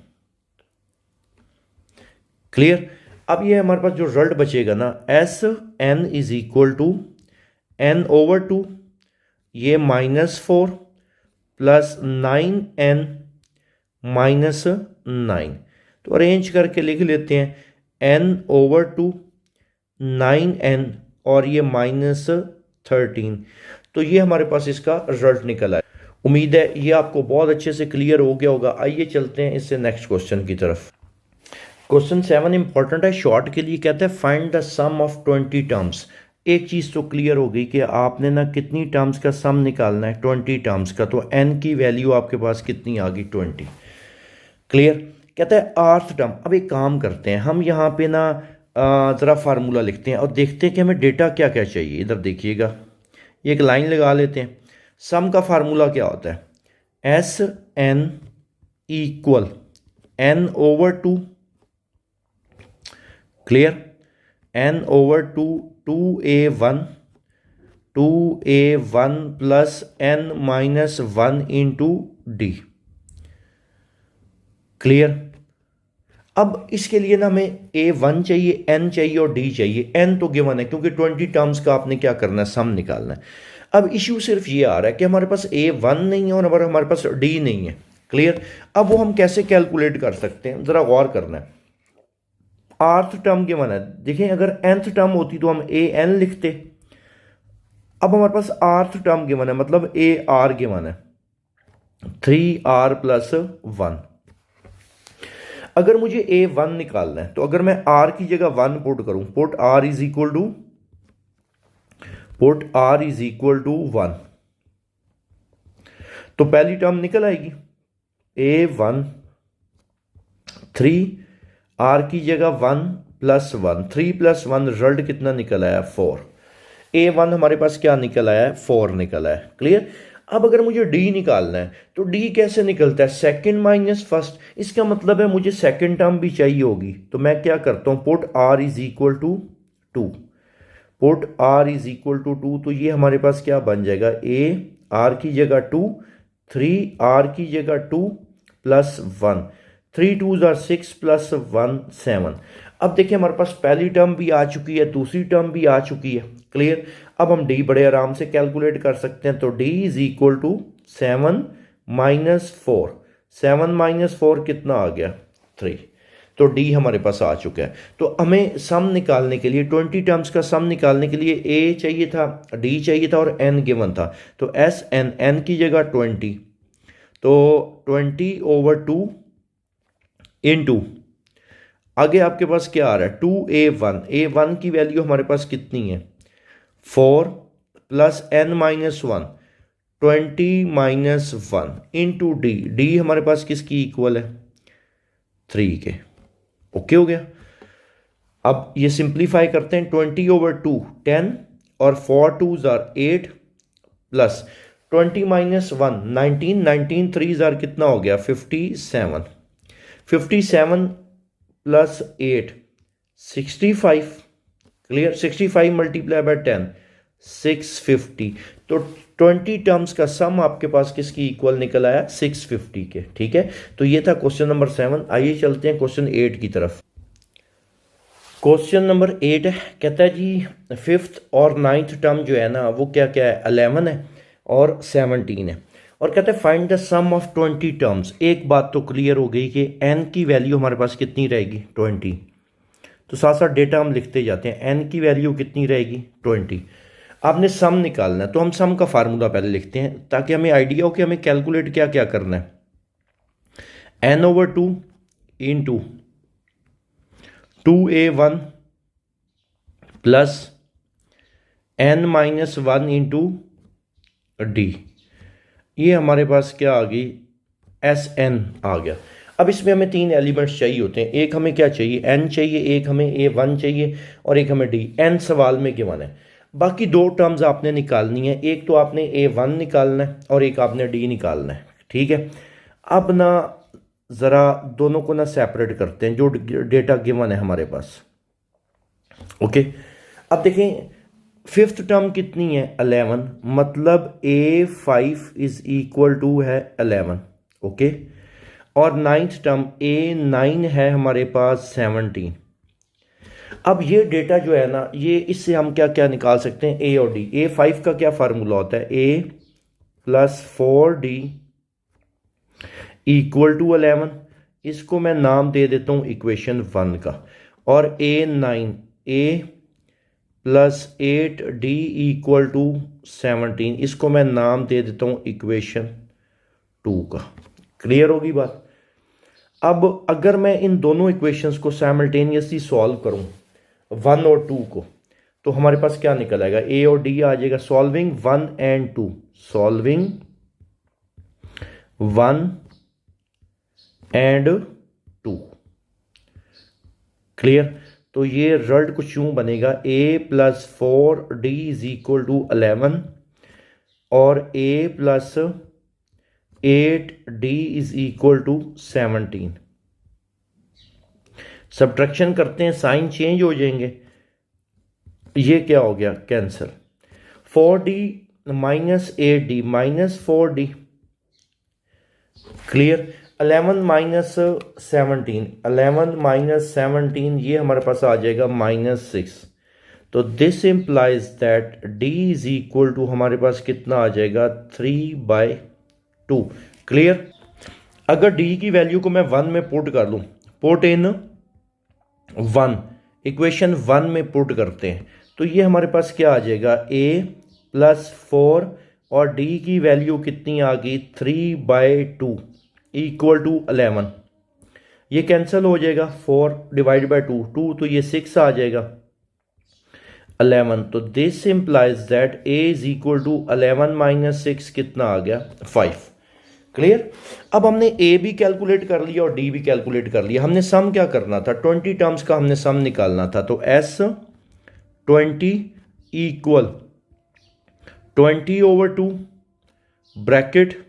क्लियर। अब ये हमारे पास जो रिजल्ट बचेगा ना, S n is equal to n over 2, ये -4 प्लस 9n माइनस 9, तो अरेंज करके लिख लेते हैं n ओवर 2 9n और ये -13। तो ये हमारे पास इसका रिजल्ट निकला है। उम्मीद है ये आपको बहुत अच्छे से क्लियर हो गया होगा। आइए चलते हैं इससे नेक्स्ट क्वेश्चन की तरफ। क्वेश्चन 7 इंपॉर्टेंट है, शॉर्ट के लिए कहता है find the sum of 20 terms. एक चीज़ तो क्लियर हो गई कि आपने ना कितनी टर्म्स का सम निकालना है, 20 टर्म्स का। तो n की वैल्यू आपके पास कितनी आ गई, 20। क्लियर। कहता है आर्थ टर्म। अब एक काम करते हैं, हम यहाँ पे ना ज़रा फार्मूला लिखते हैं और देखते हैं कि हमें डेटा क्या क्या चाहिए। इधर देखिएगा, ये एक लाइन लगा लेते हैं। सम का फार्मूला क्या होता है, S n equal n over 2, clear, n over 2 2a1 plus n minus 1 into d. Clear. अब इसके लिए ना हमें a1 चाहिए, n चाहिए और d चाहिए। n तो गिवन है क्योंकि 20 टर्म्स का आपने क्या करना है, सम निकालना है। अब इश्यू सिर्फ ये आ रहा है कि हमारे पास a1 नहीं है और हमारे पास d नहीं है। क्लियर। अब वो हम कैसे कैलकुलेट कर सकते हैं, ज़रा गौर करना है। आर्थ टर्म गिवन है, देखें अगर nth टर्म होती तो हम an लिखते। अब हमारे पास आर्थ टर्म गिवन है, मतलब ar गिवन है 3r प्लस 1। अगर मुझे a1 निकालना है तो अगर मैं r की जगह 1 पुट करूं, put r is equal to 1, तो पहली टर्म निकल आएगी a1 3, r की जगह 1 प्लस 1, 3 प्लस 1 रिजल्ट कितना निकल आया, 4। a1 हमारे पास क्या निकल आया है, 4 निकल आया है। क्लियर। अब अगर मुझे d निकालना है तो d कैसे निकलता है, सेकंड माइनस फर्स्ट। इसका मतलब है मुझे सेकंड टर्म भी चाहिए होगी, तो मैं क्या करता हूं, put r is equal to 2, put r is equal to 2, तो ये हमारे पास क्या बन जाएगा, a r की जगह 2, 3 r की जगह 2 प्लस 1, 3 2s are 6 प्लस 1 7। अब देखिए हमारे पास पहली टर्म भी आ चुकी है, दूसरी टर्म भी आ चुकी है। क्लियर। अब हम d बड़े आराम से कैलकुलेट कर सकते हैं, तो d is equal to 7 minus 4, 7 minus 4 कितना आ गया, 3। तो d हमारे पास आ चुका है। तो हमें सम निकालने के लिए, 20 टर्म्स का सम निकालने के लिए a चाहिए था, d चाहिए था और n गिवन था। तो s n की जगह 20, तो 20 ओवर 2 इंटू, आगे आपके पास क्या आ रहा है, 2a1 की वैल्यू हमारे पास कितनी है, 4 plus n minus 1, 20 minus 1 into D हमारे पास किसकी इक्वल है, 3 के। ओके हो गया। अब ये सिंप्लीफाई करते हैं, 20 ओवर 2 10 और 4 2s are 8 plus 20 minus 1 19, 19 3s are कितना हो गया, 57, 57 प्लस 8 65। क्लियर। 65 multiply by 10 650। तो 20 टर्म्स का सम आपके पास किसकी इक्वल निकल आया, 650 के। ठीक है, तो ये था क्वेश्चन नंबर 7। आइए चलते हैं क्वेश्चन 8 की तरफ। क्वेश्चन नंबर 8 है, कहता है जी 5th और 9th टर्म जो है ना वो क्या क्या है, 11 है और 17 है। और कहते हैं find the sum of 20 terms. एक बात तो क्लियर हो गई कि n की वैल्यू हमारे पास कितनी रहेगी 20। तो साथ साथ डेटा हम लिखते जाते हैं, n की वैल्यू कितनी रहेगी 20। आपने सम निकालना है, तो हम सम का फार्मूला पहले लिखते हैं ताकि हमें आइडिया हो कि हमें कैलकुलेट क्या क्या करना है। n/2 into 2a1 plus n-1 into d, ये हमारे पास क्या आ गई Sn आ गया। अब इसमें हमें 3 एलिमेंट्स चाहिए होते हैं। एक हमें क्या चाहिए n चाहिए, एक हमें a1 चाहिए और एक हमें d। n सवाल में गिवन है। बाकी 2 टर्म्स आपने निकालनी है, एक तो आपने a1 निकालना है और एक आपने d निकालना है, ठीक है। अब ना ज़रा दोनों को ना सेपरेट करते हैं जो डेटा गिवन है हमारे पास। ओके, अब देखें फिफ्थ टर्म कितनी है 11, मतलब a5 इज इक्वल टू है 11। ओके, और नाइन्थ टर्म a9 है हमारे पास 17। अब ये डेटा जो है ना, ये इससे हम क्या क्या निकाल सकते हैं a और d। a5 का क्या फार्मूला होता है, a plus 4d equal to 11। इसको मैं नाम दे देता हूँ इक्वेशन 1 का। और a9 a plus 8d equal to 17, इसको मैं नाम दे देता हूँ इक्वेशन 2 का। क्लियर होगी बात। अब अगर मैं इन दोनों इक्वेशंस को साइमल्टेनियसली सॉल्व करूँ 1 और 2 को, तो हमारे पास क्या निकल आएगा, a और d आ जाएगा। Solving 1 and 2, solving 1 and 2। Clear. तो ये रिजल्ट कुछ यूं बनेगा, a plus 4d is equal to 11 और a plus 8d is equal to 17। Subtraction करते हैं, साइन चेंज हो जाएंगे। ये क्या हो गया, cancel. 4d minus 8d minus 4d। Clear. 11 minus 17, 11 minus 17, ये हमारे पास आ जाएगा -6। तो this implies that d is equal to हमारे पास कितना आ जाएगा 3/2। क्लियर। अगर d की वैल्यू को मैं 1 में पुट कर लूँ, पुट इन 1, इक्वेशन 1 में पुट करते हैं, तो ये हमारे पास क्या आ जाएगा a प्लस 4 और d की वैल्यू कितनी आ गई 3/2 इक्वल टू 11। ये कैंसिल हो जाएगा, 4 डिवाइड बाई 2, 2 तो ये 6 आ जाएगा 11। तो this implies that a is equal to 11 minus 6 कितना आ गया 5। क्लियर। अब हमने a भी कैलकुलेट कर लिया और d भी कैलकुलेट कर लिया। हमने सम क्या करना था, 20 टर्म्स का हमने सम निकालना था। तो S20 equal 20/2 bracket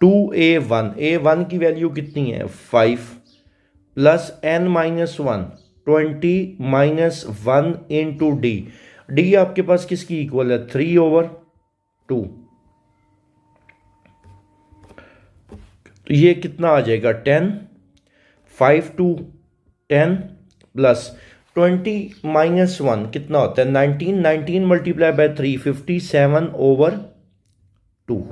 2a1, a1 की वैल्यू कितनी है 5 plus n-1 20 minus 1 into D. D आपके पास किसकी इक्वल है 3/2। तो ये कितना आ जाएगा 10, 5 to 10 प्लस 20 माइनस 1 कितना होता है 19, 19 मल्टीप्लाई बाय 3 57/2।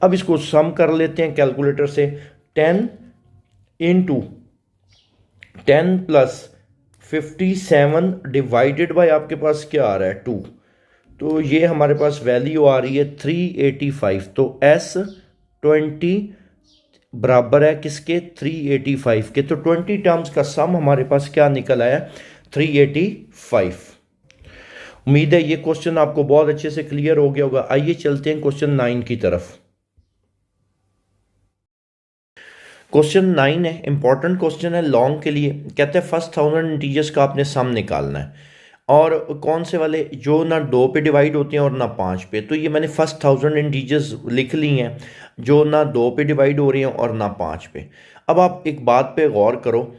अब इसको सम कर लेते हैं कैलकुलेटर से। 10 इंटू 10 प्लस 57 डिवाइडेड बाय आपके पास क्या आ रहा है 2, तो ये हमारे पास वैल्यू आ रही है 385। तो S20 बराबर है किसके 385 के। तो 20 टर्म्स का सम हमारे पास क्या निकल आया 385। उम्मीद है ये क्वेश्चन आपको बहुत अच्छे से क्लियर हो गया होगा। आइए चलते हैं क्वेश्चन 9 की तरफ। क्वेश्चन 9 है, इंपॉर्टेंट क्वेश्चन है लॉन्ग के लिए। कहते हैं फर्स्ट 1000 इंटीजर्स का आपने सम निकालना है, और कौन से वाले, जो ना 2 पे डिवाइड होते हैं और ना 5 पे। तो ये मैंने फर्स्ट 1000 इंटीजर्स लिख ली हैं जो ना 2 पे डिवाइड हो रही हैं और ना 5 पे। अब आप एक बात पे गौर करो,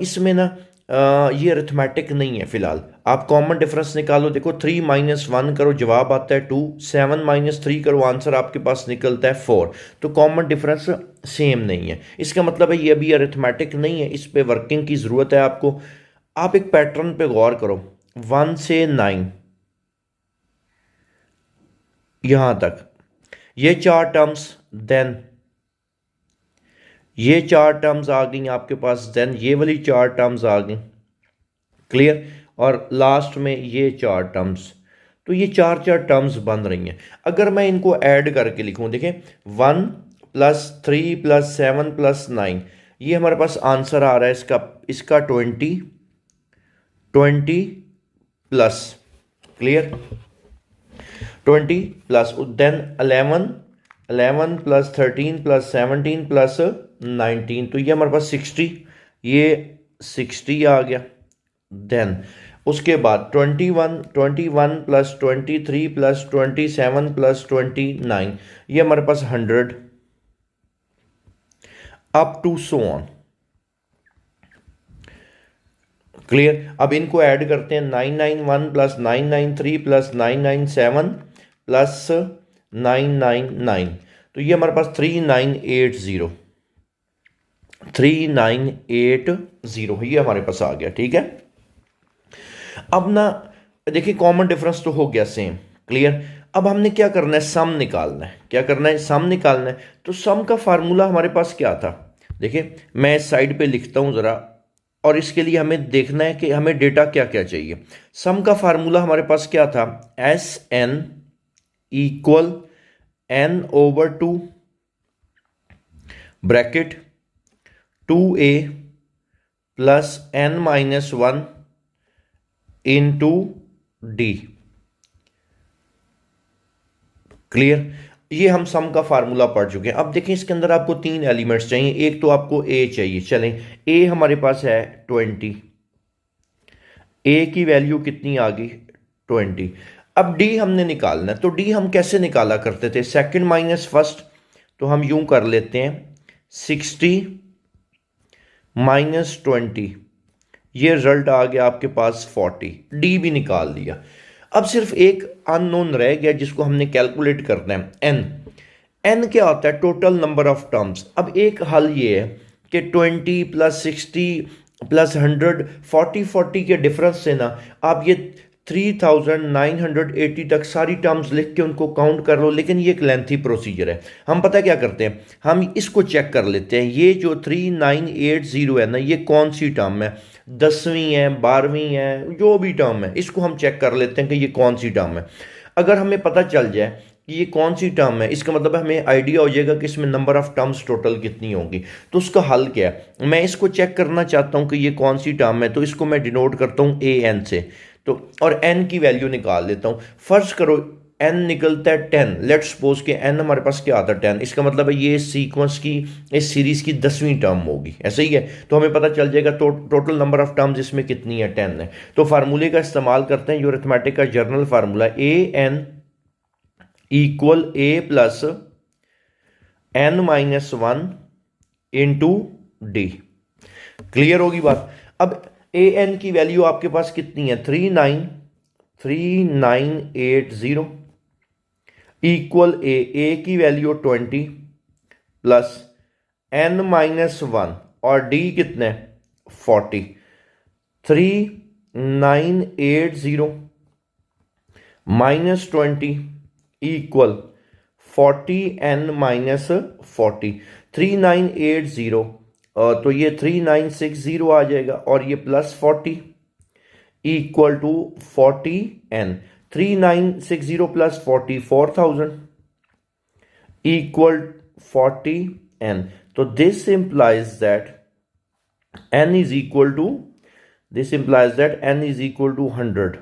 इसमें ना ये अरिथमेटिक नहीं है फिलहाल। आप कॉमन डिफरेंस निकालो, देखो 3 माइनस 1 करो जवाब आता है 2, 7 माइनस 3 करो आंसर आपके पास निकलता है 4। तो कॉमन डिफरेंस सेम नहीं है, इसका मतलब है ये अभी अरिथमेटिक नहीं है, इस पे वर्किंग की ज़रूरत है आपको। आप एक पैटर्न पे गौर करो, 1 से 9 यहाँ तक ये चार टर्म्स, देन ये चार टर्म्स आ गई आपके पास, देन ये वाली चार टर्म्स आ गई। क्लियर? और लास्ट में ये चार टर्म्स। तो ये चार चार टर्म्स बन रही हैं। अगर मैं इनको ऐड करके लिखूं, देखें 1 + 3 + 7 + 9, ये हमारे पास आंसर आ रहा है इसका 20 प्लस। क्लियर? 20 प्लस, देन 11 + 13 + 17 + 19, तो ये हमारे पास 60, ये 60 आ गया। देन उसके बाद 21 + 23 + 27 + 29, ये हमारे पास 100, up to so on. Clear? अब इनको ऐड करते हैं, 991 + 993 + 997 + 999, तो ये हमारे पास 3980 ये हमारे पास आ गया। ठीक है? अब ना देखिए, कॉमन डिफरेंस तो हो गया सेम। क्लियर? अब हमने क्या करना है, सम निकालना है। क्या करना है? सम निकालना है। तो सम का फार्मूला हमारे पास क्या था? देखिए, मैं इस साइड पे लिखता हूं जरा, और इसके लिए हमें देखना है कि हमें डेटा क्या क्या चाहिए। सम का फार्मूला हमारे पास क्या था? SN = N/2 bracket 2A + N-1 * D। Clear? ये हम सम का फार्मूला पढ़ चुके हैं। अब देखें, इसके अंदर आपको 3 एलिमेंट्स चाहिए। एक तो आपको A चाहिए। चलें, A हमारे पास है 20, A की वैल्यू कितनी आ गई? 20। अब D हमने निकालना है, तो D हम कैसे निकाला करते थे? सेकंड माइनस फर्स्ट, तो हम यूं कर लेते हैं 60 - 20, ये रिजल्ट आ गया आपके पास 40। D भी निकाल दिया। अब सिर्फ एक अननोन रह गया जिसको हमने कैलकुलेट करना है, n क्या होता है? Total number of terms. अब एक हल ये है कि 20 + 60 + 100, 40 के डिफरेंस से ना आप ये 3980 तक सारी टर्म्स लिख के उनको काउंट कर लो, लेकिन ये एक लेंथी प्रोसीजर है। हम पता क्या करते हैं, हम इसको चेक कर लेते हैं, ये जो 3980 है ना, ये कौन सी टर्म है? 10वीं है, 12वीं है, जो भी टर्म है, इसको हम चेक कर लेते हैं कि ये कौन सी टर्म है। अगर हमें पता चल जाए कि ये कौन सी टर्म है, इसका मतलब हमें आइडिया हो जाएगा कि इसमें नंबर ऑफ टर्म्स टोटल कितनी होंगी। तो उसका हल क्या है? मैं इसको चेक करना चाहता हूं कि ये कौन सी टर्म है, तो इसको मैं डिनोट करता हूं AN से, तो और n की वैल्यू निकाल लेता हूं। फर्ज करो n निकलता है 10। लेट्स सपोज कि n हमारे पास क्या आता है? 10। इसका मतलब है ये सीक्वेंस की, इस सीरीज की 10वीं टर्म होगी। ऐसे ही है, तो हमें पता चल जाएगा तो टोटल नंबर ऑफ टर्म्स इसमें कितनी है? 10 है। तो फार्मूले का इस्तेमाल करते हैं, जो अरिथमेटिक का journal formula, AN = A + N-1 * D। Clear होगी बात? अब AN की वैल्यू आपके पास कितनी है? 3980 इक्वल A की वैल्यू 20 + N-1 और D कितने? 40। 3980 - 20 इक्वल 40n-40। 3980, तो ये 3960 आ जाएगा, और ये +40 equal to 40n। 3960 + 40 4000 equal 40n। तो this implies that n is equal to 100।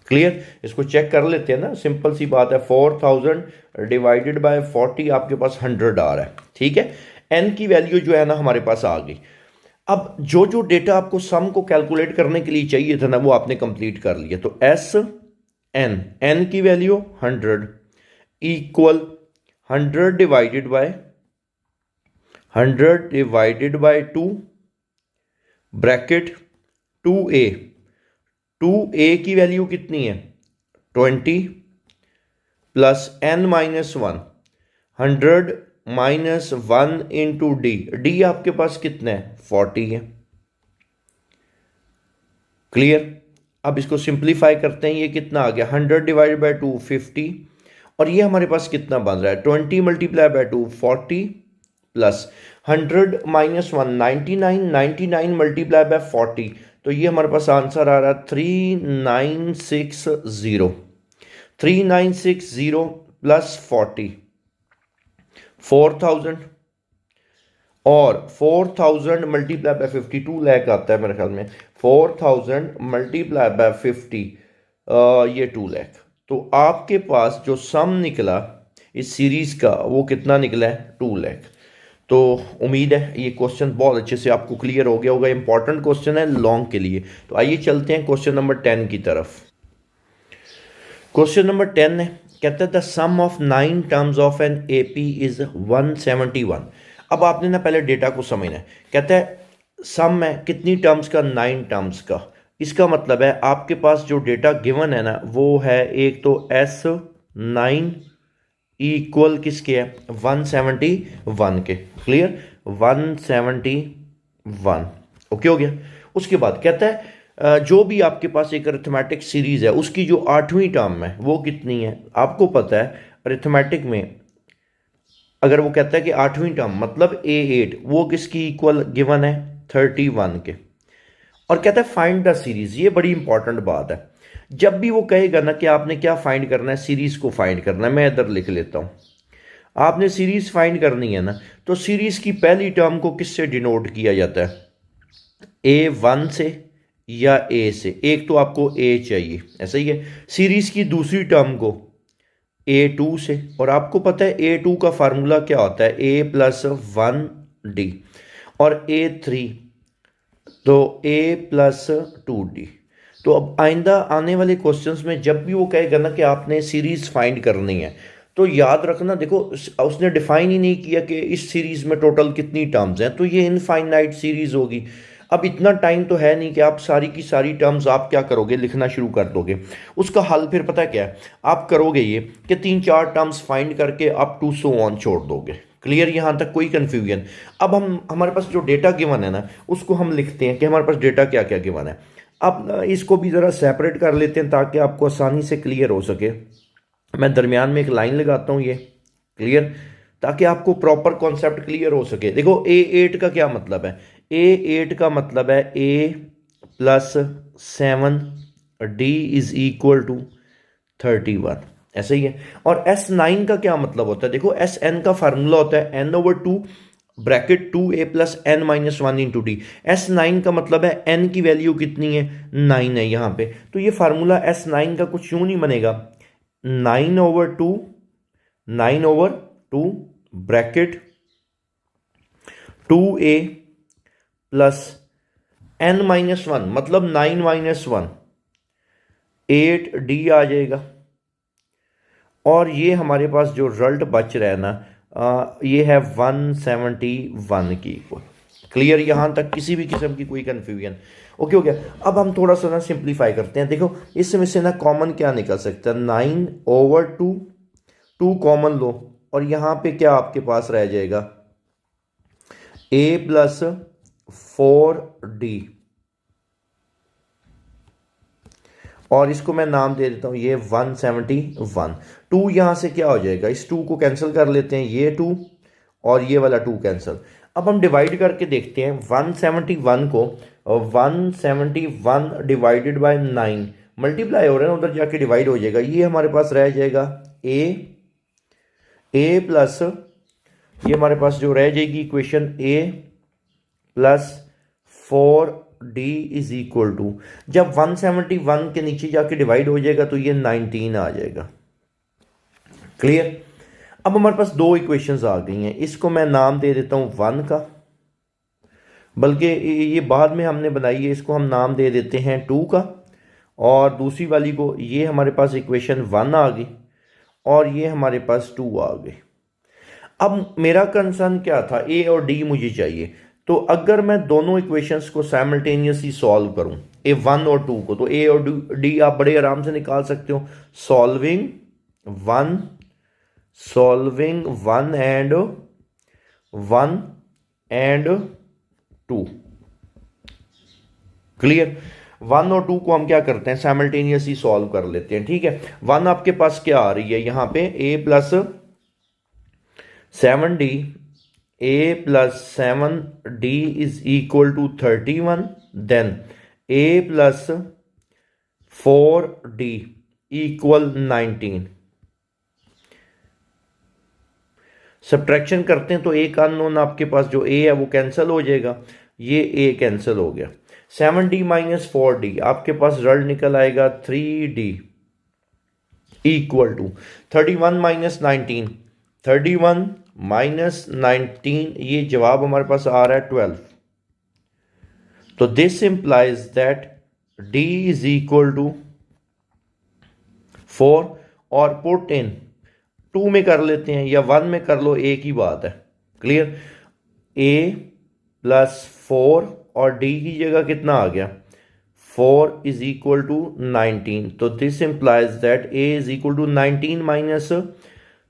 Clear? इसको चेक कर लेते हैं ना, सिंपल सी बात है। 4000 / 40 आपके पास 100 आ रहा है। ठीक है? n की वैल्यू जो है ना हमारे पास आ गई। अब जो जो डेटा आपको सम को कैलकुलेट करने के लिए चाहिए था ना, वो आपने कंप्लीट कर लिया। तो n की वैल्यू 100 इक्वल 100 / 2 ब्रैकेट 2a की वैल्यू कितनी है? 20 + N-1 100 - 1 * D आपके पास कितना है? 40 है। क्लियर? अब इसको सिंप्लीफाई करते हैं, ये कितना आ गया? 100 / 2 50, और ये हमारे पास कितना बन रहा है, 20 multiply by 2 40 plus 100 minus 1 99, 99 multiply by 40, तो ये हमारे पास आंसर आ रहा है 3960, 3960 प्लस 40 4000, और 4000 मल्टीप्लाई बाय 50 2 लाख आता है मेरे ख्याल में, 4000 मल्टीप्लाई बाय 50 ये 2 लाख। तो आपके पास जो सम निकला इस सीरीज का वो कितना निकला है, 2 लाख। तो उम्मीद है ये क्वेश्चन बहुत अच्छे से आपको क्लियर हो गया होगा, इंपॉर्टेंट क्वेश्चन है लॉन्ग के लिए। तो आइए चलते हैं क्वेश्चन नंबर 10 की तरफ। क्वेश्चन नंबर 10 है, कहता है the sum of 9 terms of an AP is 171। अब आपने ना पहले डेटा को समझना है। कहता है सम है कितनी टर्म्स का, 9 टर्म्स का। इसका मतलब है आपके पास जो डेटा गिवन है ना वो है, एक तो S9 इक्वल किसके है, 171 के। क्लियर, 171 ओके हो गया। उसके बाद कहता है जो भी आपके पास एक अरिथमेटिक सीरीज है उसकी जो 8वीं टर्म है वो कितनी है। आपको पता है अरिथमेटिक में अगर वो कहता है कि 8वीं टर्म मतलब A8, वो किसकी इक्वल गिवन है, 31 के। और कहता है फाइंड द सीरीज। ये बड़ी इंपॉर्टेंट बात है। जब भी वो कहेगा ना कि आपने क्या फाइंड करना है, सीरीज को फाइंड करना है, मैं इधर लिख लेता हूं। आपने सीरीज फाइंड करनी है ना, तो सीरीज की पहली टर्म को किससे डिनोट किया जाता है, A1 से या A से। एक तो आपको A चाहिए, ऐसा ही है। सीरीज की दूसरी टर्म को A2 से, और आपको पता है A2 का फार्मूला क्या होता है, A+1D, और A3 तो A+2D। तो अब आइंदा आने वाले क्वेश्चंस में जब भी वो कहेगा ना कि आपने सीरीज फाइंड करनी है, तो याद रखना, देखो उसने डिफाइन ही नहीं किया कि इस सीरीज में टोटल कितनी टर्म्स हैं, तो ये इनफाइनाइट सीरीज होगी। अब इतना टाइम तो है नहीं कि आप सारी की सारी टर्म्स आप क्या करोगे, लिखना शुरू कर दोगे। उसका हल फिर पता क्या है, आप करोगे ये कि 3-4 टर्म्स फाइंड करके अप टू सो ऑन छोड़ दोगे। क्लियर, यहां तक कोई कंफ्यूजन। अब हमारे पास जो डेटा गिवन है ना उसको हम लिखते हैं कि हमारे पास डेटा क्या क्या गिवन है। अब इसको भी ज़रा सेपरेट कर लेते हैं ताकि आपको आसानी से क्लियर हो सके। मैं दरमियान में एक लाइन लगाता हूँ, ये क्लियर, ताकि आपको प्रॉपर कॉन्सेप्ट क्लियर हो सके। देखो A8 का क्या मतलब है, A8 का मतलब है A+7D इज इक्वल टू 31, ऐसा ही है। और S9 का क्या मतलब होता है, देखो SN का फार्मूला होता है n/2 bracket 2A+n-1 × D। S9 का मतलब है n की वैल्यू कितनी है, 9 है यहाँ पे। तो ये फार्मूला S9 का कुछ यूं नहीं बनेगा, 9/2 ब्रैकेट 2A+n-1 मतलब 9-1 8D आ जाएगा। और ये हमारे पास जो रिजल्ट बच रहा है ना ये है 171 की इक्वल। क्लियर, यहां तक किसी भी किस्म की कोई कंफ्यूजन ओके हो गया। अब हम थोड़ा सा ना सिंप्लीफाई करते हैं। देखो इसमें से ना कॉमन क्या निकल सकता है, 9/2, 2 कॉमन लो, और यहां पे क्या आपके पास रह जाएगा, A+4D, और इसको मैं नाम दे देता हूं ये 171। 2 यहां से क्या हो जाएगा, इस 2 को कैंसिल कर लेते हैं, ये 2 और ये वाला 2 कैंसिल। अब हम डिवाइड करके देखते हैं 171 को, 171 डिवाइडेड बाय 9 मल्टीप्लाई हो रहा है ना, उधर जाके डिवाइड हो जाएगा। ये हमारे पास रह जाएगा A प्लस, ये हमारे पास जो रह जाएगी equation A+4D is equal to, जब 171 के नीचे जाके डिवाइड हो जाएगा तो ये 19 आ जाएगा। क्लियर, अब हमारे पास 2 इक्वेशंस आ गई हैं। इसको मैं नाम दे देता हूं 1 का, बल्कि ये बाद में हमने बनाई है, इसको हम नाम दे देते हैं 2 का, और दूसरी वाली को, ये हमारे पास इक्वेशन 1 आ गई और ये हमारे पास 2 आ गई। अब मेरा कंसर्न क्या था, A और D मुझे चाहिए। तो अगर मैं दोनों इक्वेशंस को साइमल्टेनियसली सॉल्व करूं, A1 और 2 को, तो A और D आप बड़े आराम से निकाल सकते हो। Solving one and 2। Clear, one और टू को हम क्या करते हैं, साइमल्टेनियसली सॉल्व कर लेते हैं। ठीक है, वन आपके पास क्या आ रही है यहाँ पे, a plus 7d, a plus 7d is equal to 31, then a plus 4d equal 19। Subtraction करते हैं तो एक अननोन आपके पास जो a है वो कैंसिल हो जाएगा, ये a कैंसिल हो गया। 7d माइनस 4d आपके पास रिजल्ट निकल आएगा 3d equal to 31 minus 19, 31 minus 19, ये जवाब हमारे पास आ रहा है 12। तो this implies that d is equal to 4, और पुट इन 2 में कर लेते हैं या 1 में कर लो, एक ही बात है। क्लियर, a प्लस 4 और d की जगह कितना आ गया, 4 इज इक्वल टू 19। तो this implies that a is equal to 19 minus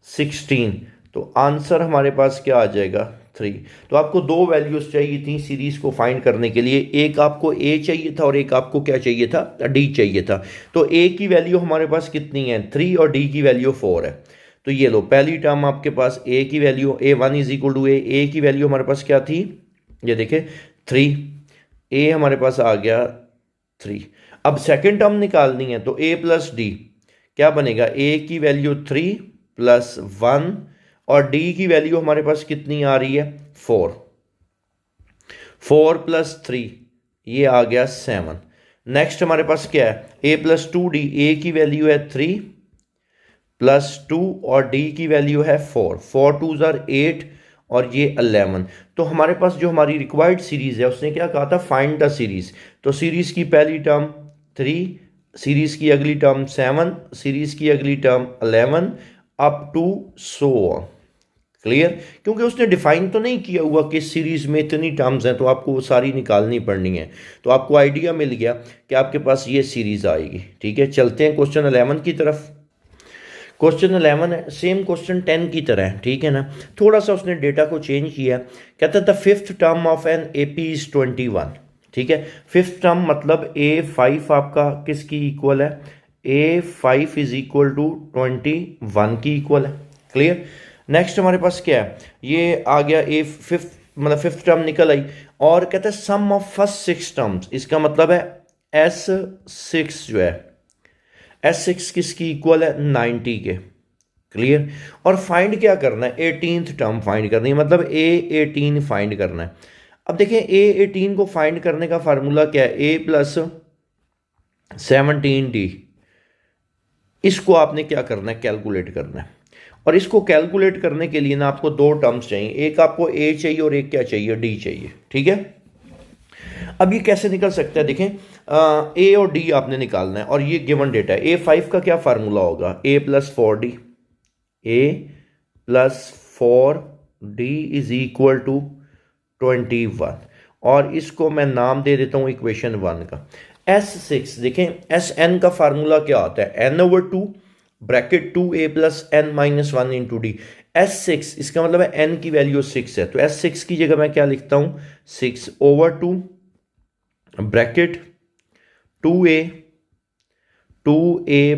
16। तो आंसर हमारे पास क्या आ जाएगा, 3। तो आपको दो वैल्यूज चाहिए थी सीरीज को फाइंड करने के लिए, एक आपको a चाहिए था और एक आपको क्या चाहिए था, d चाहिए था। तो a की वैल्यू हमारे पास कितनी है, 3, और d की वैल्यू 4 है। तो ये लो, पहली टर्म आपके पास a की value a1 is equal to a की वैल्यू हमारे पास क्या थी, ये देखें 3, a हमारे पास आ गया 3। अब सेकंड टर्म निकालनी है तो a प्लस डी क्या बनेगा, a की वैल्यू 3 प्लस 1 और d की वैल्यू हमारे पास कितनी आ रही है, 4, 4 प्लस 3 ये आ गया 7। नेक्स्ट हमारे पास क्या है, a प्लस 2d, a की वैल्यू है 3 प्लस 2 और d की वैल्यू है 4, 4 2 ज़ार 8 और ये 11। तो हमारे पास जो हमारी रिक्वायर्ड सीरीज़ है उसने क्या कहा था, फाइंड द सीरीज़। तो सीरीज़ की पहली टर्म 3, सीरीज़ की अगली टर्म 7, सीरीज़ की अगली term 11 up to so on. Clear, क्योंकि उसने डिफाइन तो नहीं किया हुआ कि सीरीज़ में इतनी टर्म्स हैं तो आपको वो सारी निकालनी पड़नी है। तो आपको आइडिया मिल गया कि आपके पास ये सीरीज़ आएगी। ठीक है, चलते हैं क्वेश्चन 11 की तरफ। क्वेश्चन 11 है, सेम क्वेश्चन 10 की तरह है। ठीक है ना, थोड़ा सा उसने डेटा को चेंज किया। कहता है the fifth term of an AP is 21। ठीक है, फिफ्थ टर्म मतलब A5 आपका किसकी इक्वल है, A5 इज इक्वल टू 21 की इक्वल है। क्लियर, नेक्स्ट हमारे पास क्या है, ये आ गया फिफ्थ मतलब फिफ्थ टर्म निकल आई, और कहते हैं सम ऑफ फर्स्ट 6 टर्म्स, इसका मतलब है S6 जो है, S6 किसकी इक्वल है, 90 के। क्लियर, और फाइंड क्या करना है, 18th टर्म फाइंड करनी है, मतलब A18 फाइंड करना है। अब देखें A18 को फाइंड करने का फार्मूला क्या है, A प्लस 17D, इसको आपने क्या करना है, कैलकुलेट करना है। और इसको कैलकुलेट करने के लिए ना आपको दो टर्म्स चाहिए, एक आपको A चाहिए और एक क्या चाहिए, D चाहिए। ठीक है, अब ये कैसे निकल सकता है, देखें A और D आपने निकालना है और ये गिवन डेटा है। A5 का क्या फार्मूला होगा, A plus 4D, A plus 4D is equal to 21, और इसको मैं नाम दे देता हूं इक्वेशन 1 का। S6 देखें, Sn का फार्मूला क्या होता है, n/2 bracket 2a plus n minus 1 into D. S6 इसका मतलब है n की वैल्यू 6 है, तो S6 की जगह मैं क्या लिखता हूं, 6/2 bracket 2a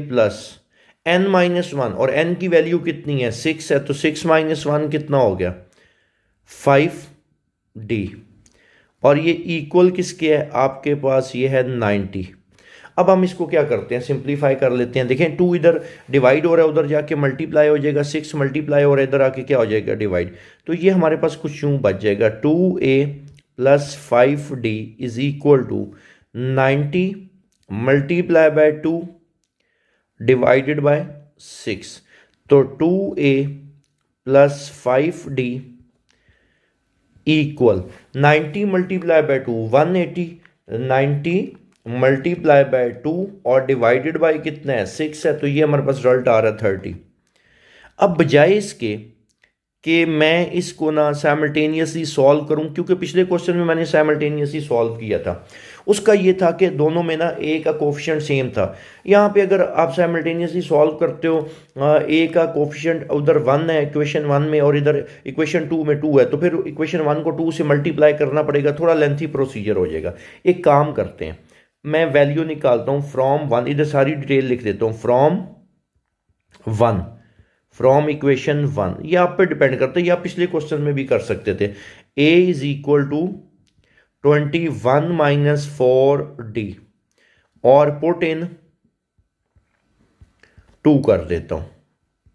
plus n minus 1, और n की वैल्यू कितनी है, 6 है, तो 6 माइनस 1 कितना हो गया, 5d, और ये इक्वल किसके है, आपके पास ये है 90। अब हम इसको क्या करते हैं, सिंप्लीफाई कर लेते हैं। देखें 2 इधर डिवाइड हो रहा है, उधर जाके मल्टीप्लाई हो जाएगा, 6 मल्टीप्लाई हो रहा है, इधर आके क्या हो जाएगा, डिवाइड। तो ये हमारे पास कुछ यूं बच जाएगा, 2a plus 5d is equal to 90 multiply by 2 divided by 6। तो 2a plus 5d equal 90 multiply by 2 180, 90 multiply by 2 और डिवाइडेड बाय कितना है, 6 है, तो ये हमारे पास रिजल्ट आ रहा है 30। अब बजाय इसके कि मैं इसको ना साइमल्टेनियसली सॉल्व करूं, क्योंकि पिछले क्वेश्चन में मैंने साइमल्टेनियसली सॉल्व किया था, उसका ये था कि दोनों में ना ए का कोफिशिएंट सेम था। यहाँ पे अगर आप साइमल्टेनियसली सॉल्व करते हो, ए का कोफिशिएंट उधर 1 है इक्वेशन 1 में और इधर इक्वेशन 2 में 2 है, तो फिर इक्वेशन 1 को 2 से मल्टीप्लाई करना पड़ेगा, थोड़ा लेंथी प्रोसीजर हो जाएगा। एक काम करते हैं, मैं वैल्यू निकालता हूँ फ्रॉम 1, इधर सारी डिटेल लिख देता हूँ, फ्रॉम 1, फ्रॉम इक्वेशन 1। ये आप पे डिपेंड करता है, या पिछले क्वेश्चन में भी कर सकते थे। a is equal to 21 minus 4d और पुट इन 2 कर देता हूं।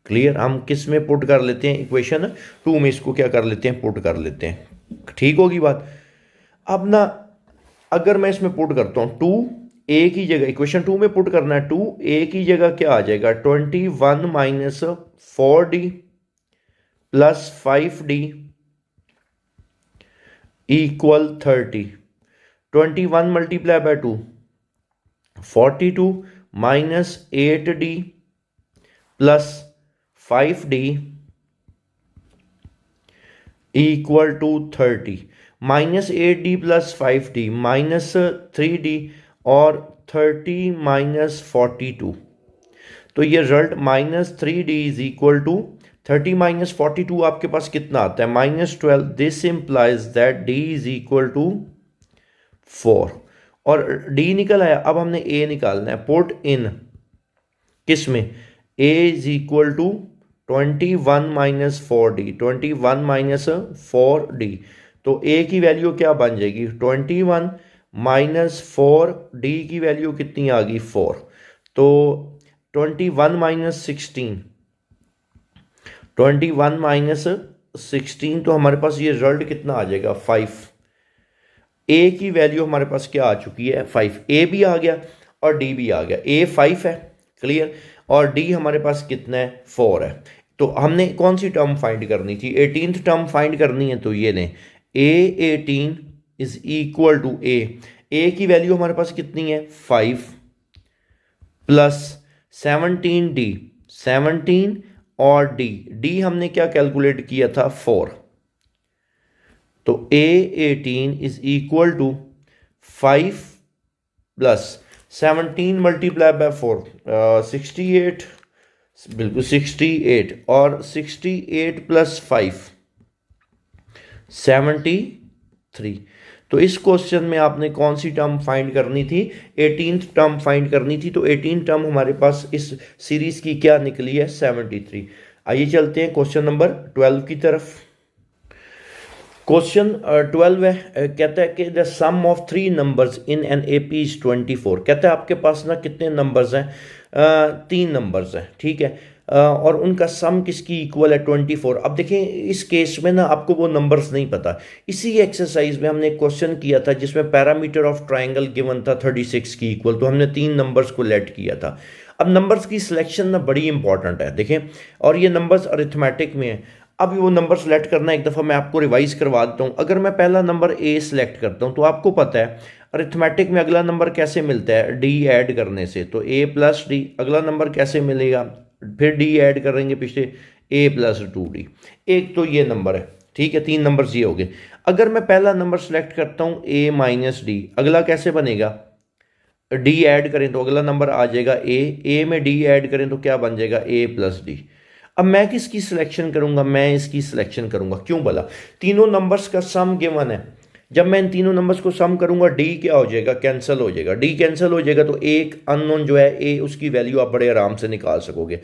क्लियर, हम किस में पुट कर लेते हैं, इक्वेशन 2 में इसको क्या कर लेते हैं, पुट कर लेते हैं। ठीक होगी बात। अब ना अगर मैं इसमें पुट करता हूं 2 a की जगह, इक्वेशन 2 में पुट करना है, 2 a की जगह क्या आ जाएगा, 21 minus 4d plus 5d equal 30। 21 multiply by 2 42 minus 8d plus 5d equal to 30। Minus 8d plus 5d minus 3d और 30 माइनस 42, तो ये result minus 3d is equal to 30 minus 42 आपके पास कितना आता है, -12। This implies that d is equal to 4 और d निकल आया। अब हमने a निकालना है, पुट इन किस में, a is equal to 21 minus 4d, 21 minus 4d, तो a की वैल्यू क्या बन जाएगी, 21 माइनस 4d की वैल्यू कितनी आ गई 4, तो 21 माइनस 16, 21 माइनस 16, तो हमारे पास ये रिजल्ट कितना आ जाएगा 5। a की वैल्यू हमारे पास क्या आ चुकी है 5, a भी आ गया और d भी आ गया, a 5 है, क्लियर, और d हमारे पास कितना है 4 है। तो हमने कौन सी टर्म फाइंड करनी थी, 18th टर्म फाइंड करनी है, तो ये लें a18 is equal to a की वैल्यू हमारे पास कितनी है 5 प्लस 17d, 17 और d हमने क्या कैलकुलेट किया था 4, तो a18 is equal to 5 plus 17 multiply by 4 68, बिल्कुल 68, और 68 प्लस 5 73। तो इस क्वेश्चन में आपने कौन सी टर्म फाइंड करनी थी, 18th टर्म फाइंड करनी थी, तो 18 टर्म हमारे पास इस सीरीज की क्या निकली है 73। आइए चलते हैं क्वेश्चन नंबर 12 की तरफ। क्वेश्चन 12 है, कहता है कि the sum of 3 numbers in an AP is 24। कहता है आपके पास ना कितने नंबर्स हैं, 3 नंबर्स हैं, ठीक है, और उनका सम किसकी इक्वल है 24। अब देखें इस केस में ना आपको वो नंबर्स नहीं पता। इसी एक्सरसाइज में हमने एक क्वेश्चन किया था जिसमें पैरामीटर ऑफ ट्राइंगल गिवन था 36 की इक्वल, तो हमने 3 नंबर्स को लेट किया था। अब नंबर्स की सिलेक्शन ना बड़ी इंपॉर्टेंट है, देखें, और ये नंबर्स अरिथमेटिक में है। अब वो नंबर सेलेक्ट करना एक दफ़ा मैं आपको रिवाइज करवा देता हूँ। अगर मैं पहला नंबर ए सेलेक्ट करता हूँ तो आपको पता है अरिथमेटिक में अगला नंबर कैसे मिलता है, डी ऐड करने से, तो ए प्लस डी। अगला नंबर कैसे मिलेगा, फिर डी ऐड करेंगे पिछले, ए प्लस 2d। एक तो ये नंबर है, ठीक है, 3 नंबर ये हो गए। अगर मैं पहला नंबर सेलेक्ट करता हूँ ए माइनस डी, अगला कैसे बनेगा, डी ऐड करें तो अगला नंबर आ जाएगा ए में डी ऐड करें तो क्या बन जाएगा ए प्लस डी। अब मैं किसकी सिलेक्शन करूंगा, मैं इसकी सिलेक्शन करूंगा, क्यों भला, तीनों नंबर्स का सम गिवन है। जब मैं इन तीनों नंबर्स को सम करूंगा डी क्या हो जाएगा, कैंसिल हो जाएगा, डी कैंसिल हो जाएगा, तो एक अननोन जो है ए, उसकी वैल्यू आप बड़े आराम से निकाल सकोगे।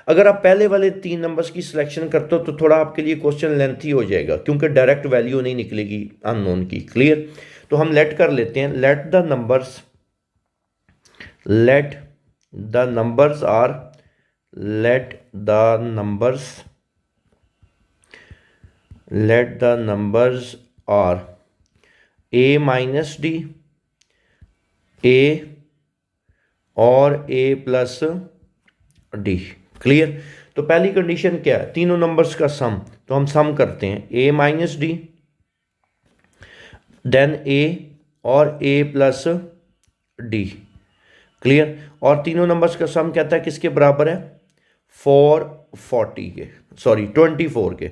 अगर आप पहले वाले 3 नंबर्स की सिलेक्शन करते हो तो थोड़ा आपके लिए क्वेश्चन लेंथी हो जाएगा, क्योंकि डायरेक्ट वैल्यू नहीं निकलेगी अननोन की, क्लियर। तो हम लेट कर लेते हैं, let the numbers are, let the numbers are a minus d, a और a प्लस d, क्लियर। तो पहली कंडीशन क्या है, तीनों नंबर्स का सम, तो हम सम करते हैं a minus d, then a और a प्लस d, क्लियर। और तीनों नंबर्स का सम कहता है किसके बराबर है, 24 के।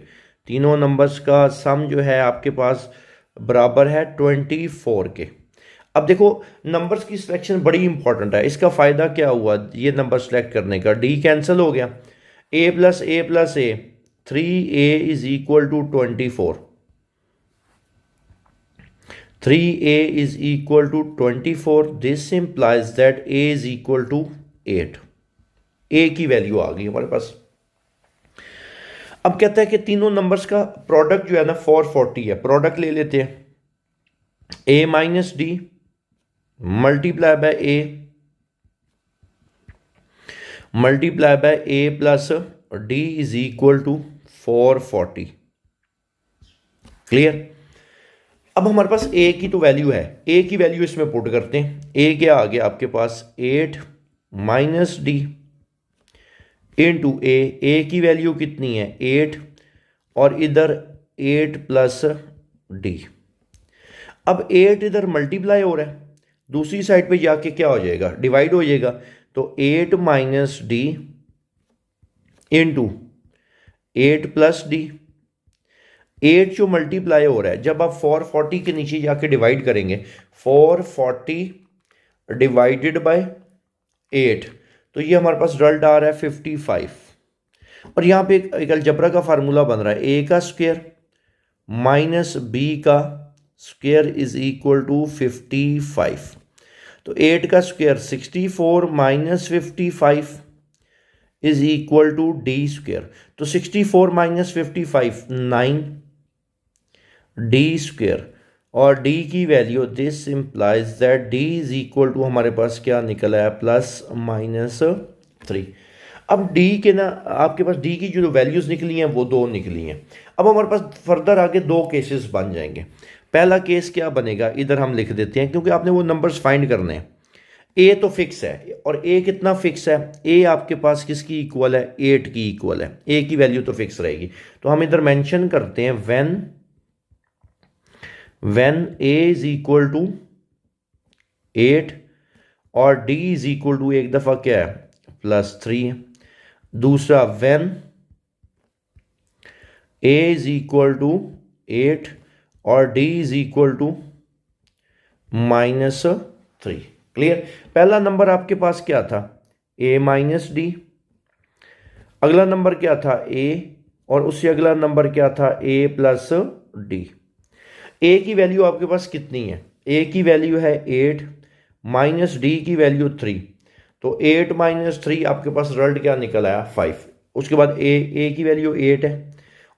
तीनों नंबर्स का सम जो है आपके पास बराबर है 24 के। अब देखो नंबर्स की सिलेक्शन बड़ी इंपॉर्टेंट है। इसका फ़ायदा क्या हुआ ये नंबर सेलेक्ट करने का, डी कैंसिल हो गया, a plus a 3a is equal to 24, 3a is equal to 24. This implies that a is equal to 8. a की वैल्यू आ गई हमारे पास। अब कहता है कि तीनों नंबर्स का प्रोडक्ट जो है ना 440 है। प्रोडक्ट ले लेते हैं, a minus d multiply by a multiply by a plus d is equal to 440। Clear. अब हमारे पास a की तो वैल्यू है, a की वैल्यू इसमें पुट करते हैं। a क्या आ गया आपके पास 8 माइनस डी इंटू a की वैल्यू कितनी है 8 और इधर 8 प्लस डी। अब 8 इधर मल्टीप्लाई हो रहा है, दूसरी साइड पे जाके क्या हो जाएगा डिवाइड हो जाएगा। तो 8 minus D into 8 plus D. 8 जो मल्टीप्लाई हो रहा है, जब आप 440 के नीचे जाके डिवाइड करेंगे 440 डिवाइडेड बाय 8 तो ये हमारे पास रिजल्ट आ रहा है 55। और यहाँ पे एक अलजबरा का फार्मूला बन रहा है, ए का स्क्वायर माइनस बी का स्क्वायर इज इक्वल टू 55। तो 8 का square 64 minus 55 is equal to d square. तो 64 माइनस 55 9 डी स्क्वायर और डी की value this implies that d is equal to हमारे पास क्या निकला है प्लस माइनस 3। अब डी के ना आपके पास डी की जो वैल्यूज निकली हैं वो 2 निकली हैं। अब हमारे पास फर्दर आगे 2 केसेस बन जाएंगे। पहला केस क्या बनेगा, इधर हम लिख देते हैं क्योंकि आपने वो नंबर्स फाइंड करने हैं। ए तो फिक्स है और ए कितना फिक्स है, ए आपके पास किसकी इक्वल है 8 की इक्वल है। ए की वैल्यू तो फिक्स रहेगी। तो हम इधर मेंशन करते हैं when a is equal to 8 और डी इज इक्वल टू एक दफा क्या है प्लस 3। दूसरा when a is equal to 8 और d is equal to minus 3। Clear. पहला नंबर आपके पास क्या था a माइनस डी, अगला नंबर क्या था a और उससे अगला नंबर क्या था a प्लस डी। a की वैल्यू आपके पास कितनी है, a की वैल्यू है 8 माइनस डी की वैल्यू 3। तो 8 माइनस 3 आपके पास रिजल्ट क्या निकल आया 5। उसके बाद a की वैल्यू 8 है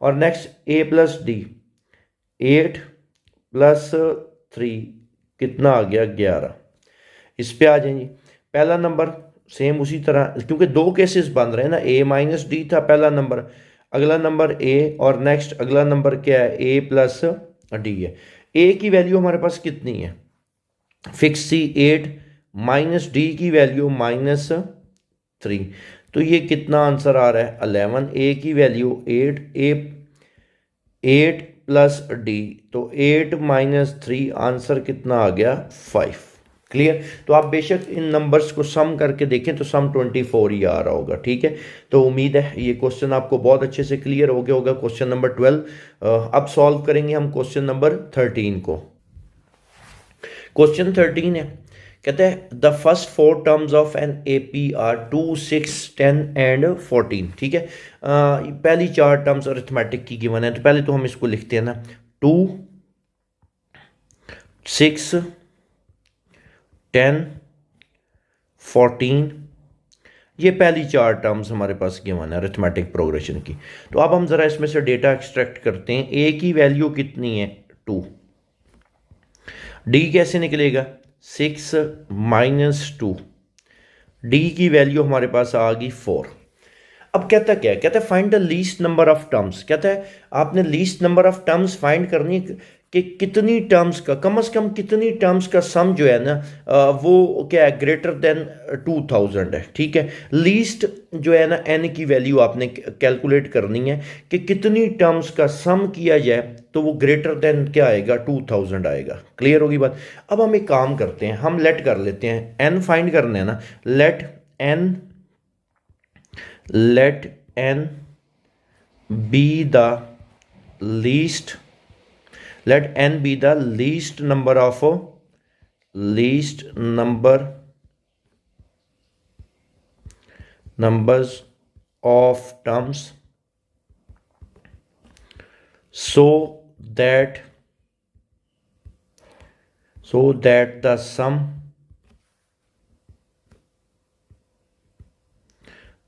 और नेक्स्ट a प्लस डी 8 प्लस 3 कितना आ गया 11। इस पे आ जाएंगे। पहला नंबर सेम उसी तरह, क्योंकि 2 केसेस बन रहे हैं ना, a माइनस डी था पहला नंबर, अगला नंबर a और नेक्स्ट अगला नंबर क्या है a प्लस डी है। a की वैल्यू हमारे पास कितनी है फिक्स सी 8 माइनस डी की वैल्यू माइनस 3। तो ये कितना आंसर आ रहा है 11। a की वैल्यू 8 प्लस डी तो 8 माइनस 3 आंसर कितना आ गया 5। क्लियर। तो आप बेशक इन नंबर्स को सम करके देखें तो सम 24 ही आ रहा होगा। ठीक है। तो उम्मीद है ये क्वेश्चन आपको बहुत अच्छे से क्लियर हो गया होगा। क्वेश्चन नंबर 12 अब सॉल्व करेंगे हम क्वेश्चन नंबर 13 को। क्वेश्चन 13 है, कहते हैं the first 4 terms of an AP are 2 6 10 and 14। ठीक है। पहली 4 टर्म्स अरिथमेटिक की गिवन है, तो पहले तो हम इसको लिखते हैं ना 2 6 10 14। ये पहली 4 टर्म्स हमारे पास गिवन है अरिथमेटिक प्रोग्रेशन की। तो अब हम ज़रा इसमें से डेटा एक्सट्रैक्ट करते हैं। ए की वैल्यू कितनी है 2, डी कैसे निकलेगा 6 माइनस 2, डी की वैल्यू हमारे पास आ गई 4। अब कहता क्या है, कहता है find the least number of terms. कहता है आपने least number of terms find करनी है कि कितनी टर्म्स का कम से कम कितनी टर्म्स का सम जो है ना वो क्या है ग्रेटर देन 2000 है। ठीक है। लीस्ट जो है ना एन की वैल्यू आपने कैलकुलेट करनी है कि कितनी टर्म्स का सम किया जाए तो वो ग्रेटर देन क्या आएगा 2000 आएगा। क्लियर होगी बात। अब हम एक काम करते हैं, हम लेट कर लेते हैं, एन फाइंड करना है ना, let n be the least, let n be the least number of numbers of terms so that so that the sum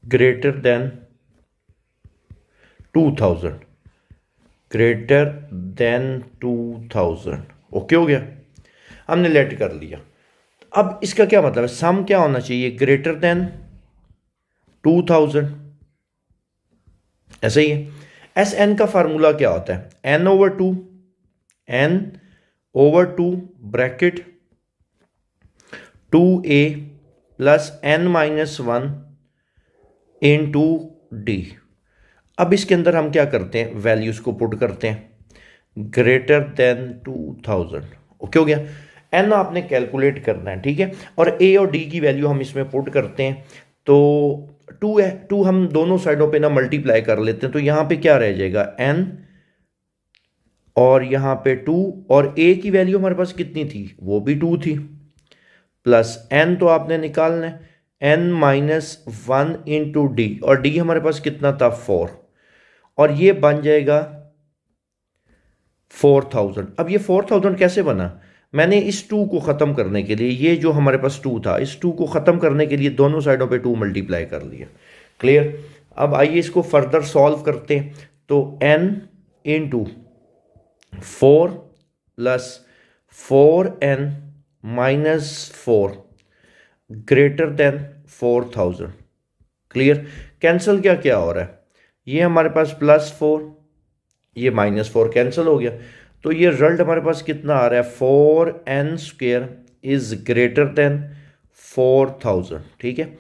greater than 2000, greater than 2000। Okay हो गया, हमने लेट कर लिया। अब इसका क्या मतलब है, सम क्या होना चाहिए, ग्रेटर देन 2000, ऐसा ही है। एस एन का फार्मूला क्या होता है, n over two, n over two bracket 2a plus n minus 1 into d. अब इसके अंदर हम क्या करते हैं, वैल्यूज को पुट करते हैं, ग्रेटर देन 2000। ओके हो गया, एन आपने कैलकुलेट करना है, ठीक है, और ए और डी की वैल्यू हम इसमें पुट करते हैं। तो 2 है, 2 हम दोनों साइडों पे ना मल्टीप्लाई कर लेते हैं, तो यहां पे क्या रह जाएगा, एन, और यहां पे 2, और ए की वैल्यू हमारे पास कितनी थी, वो भी 2 थी, प्लस एन तो आपने निकालना है, एन माइनस 1 इंटू डी, और डी हमारे पास कितना था, 4, और ये बन जाएगा 4000। अब ये 4000 कैसे बना, मैंने इस 2 को ख़त्म करने के लिए, ये जो हमारे पास 2 था, इस 2 को ख़त्म करने के लिए दोनों साइडों पे 2 मल्टीप्लाई कर लिया। क्लियर। अब आइए इसको फर्दर सॉल्व करते हैं। तो n into 4 plus 4n minus 4 greater than 4000। Clear. Cancel क्या क्या हो रहा है, ये हमारे पास +4, ये -4 कैंसिल हो गया, तो ये रिजल्ट हमारे पास कितना आ रहा है, 4n² इज ग्रेटर देन 4000। ठीक है,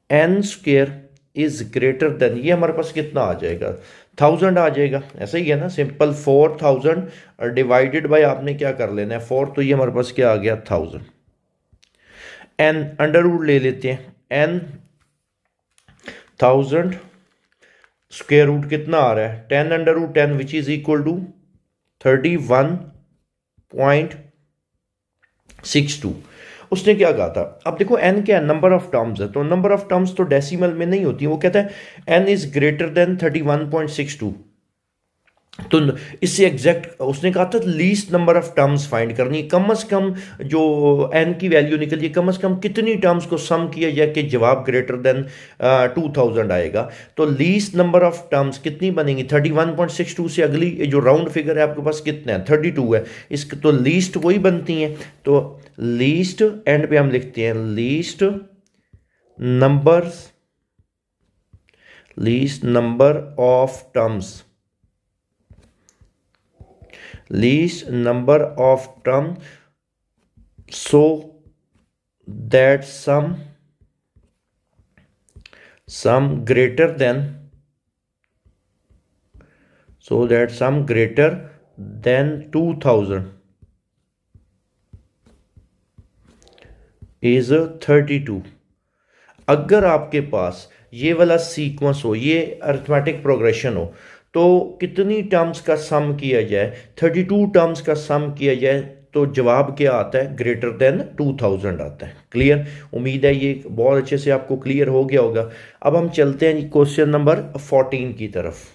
n² इज ग्रेटर देन, ये हमारे पास कितना आ जाएगा, 1000 आ जाएगा। ऐसा ही है ना, सिंपल 4000 डिवाइडेड बाय आपने क्या कर लेना है 4, तो ये हमारे पास क्या आ गया 1000। n अंडर रूट ले लेते हैं, n 1000 स्क्वायर रूट कितना आ रहा है 10 under root 10 which is equal to 31.62। उसने क्या कहा था, अब देखो n क्या है, नंबर ऑफ टर्म्स है, तो नंबर ऑफ टर्म्स तो डेसिमल में नहीं होती, वो कहता है n इज ग्रेटर देन 31.62। तो इससे एग्जैक्ट उसने कहा था least number of terms find करनी, कम से कम जो n की वैल्यू निकली है, कम से कम कितनी टर्म्स को सम किया जाए कि जवाब ग्रेटर देन 2000 आएगा। तो लीस्ट नंबर ऑफ टर्म्स कितनी बनेंगी, 31.62 से अगली जो राउंड फिगर है आपके पास कितना है 32 है, इसके तो लीस्ट वही बनती हैं। तो लीस्ट एंड पे हम लिखते हैं least number of terms, least number of terms, so that sum greater than, so that sum greater than 2000 is 32। अगर आपके पास ये वाला सीक्वेंस हो, ये अरिथमेटिक प्रोग्रेशन हो, तो कितनी टर्म्स का सम किया जाए, 32 टर्म्स का सम किया जाए, तो जवाब क्या आता है, ग्रेटर देन 2000 आता है। क्लियर, उम्मीद है ये बहुत अच्छे से आपको क्लियर हो गया होगा। अब हम चलते हैं क्वेश्चन नंबर 14 की तरफ।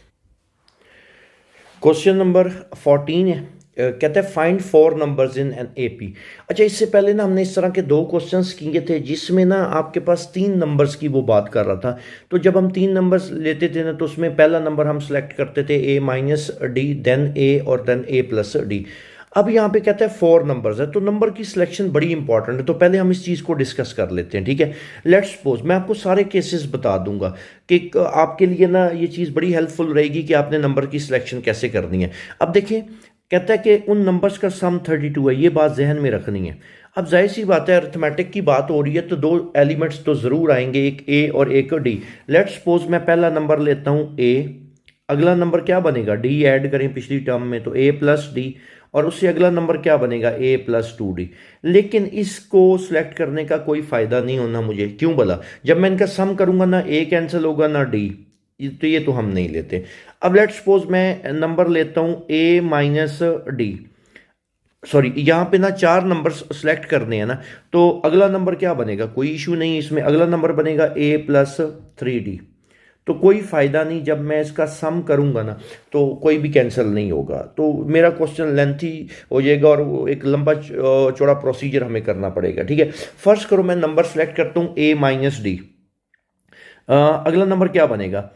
क्वेश्चन नंबर 14 है, कहते हैं find 4 numbers in an AP. अच्छा, इससे पहले ना हमने इस तरह के 2 क्वेश्चंस किए थे जिसमें ना आपके पास 3 नंबर्स की वो बात कर रहा था। तो जब हम 3 नंबर्स लेते थे ना, तो उसमें पहला नंबर हम सेलेक्ट करते थे a minus d, then a और देन a प्लस डी। अब यहाँ पे कहता है 4 नंबर्स है, तो नंबर की सिलेक्शन बड़ी इंपॉर्टेंट है। तो पहले हम इस चीज़ को डिस्कस कर लेते हैं, ठीक है। लेट्स सपोज मैं आपको सारे केसेस बता दूंगा कि आपके लिए ना ये चीज़ बड़ी हेल्पफुल रहेगी कि आपने नंबर की सिलेक्शन कैसे करनी है। अब देखिए, कहता है कि उन नंबर्स का सम 32 है, ये बात जहन में रखनी है। अब जाहिर सी बात है, अरिथमेटिक की बात हो रही है, तो 2 एलिमेंट्स तो ज़रूर आएंगे, एक a और एक d। लेट्स सपोज मैं पहला नंबर लेता हूँ a, अगला नंबर क्या बनेगा, d ऐड करें पिछली टर्म में तो a प्लस डी, और उससे अगला नंबर क्या बनेगा a प्लस 2d। लेकिन इसको सिलेक्ट करने का कोई फ़ायदा नहीं होना मुझे, क्यों बोला, जब मैं इनका सम करूँगा ना a कैंसिल होगा ना d, तो ये तो हम नहीं लेते। अब लेट्स सपोज मैं नंबर लेता हूं a माइनस डी, सॉरी यहाँ पे ना 4 नंबर सेलेक्ट करने हैं ना, तो अगला नंबर क्या बनेगा, कोई इशू नहीं इसमें, अगला नंबर बनेगा a प्लस 3d तो कोई फ़ायदा नहीं, जब मैं इसका सम करूँगा ना तो कोई भी कैंसिल नहीं होगा। तो मेरा क्वेश्चन लेंथी हो जाएगा और वो एक लंबा चौड़ा प्रोसीजर हमें करना पड़ेगा। ठीक है, फर्स्ट करो मैं नंबर सेलेक्ट करता हूँ a माइनस डी। अगला नंबर क्या बनेगा,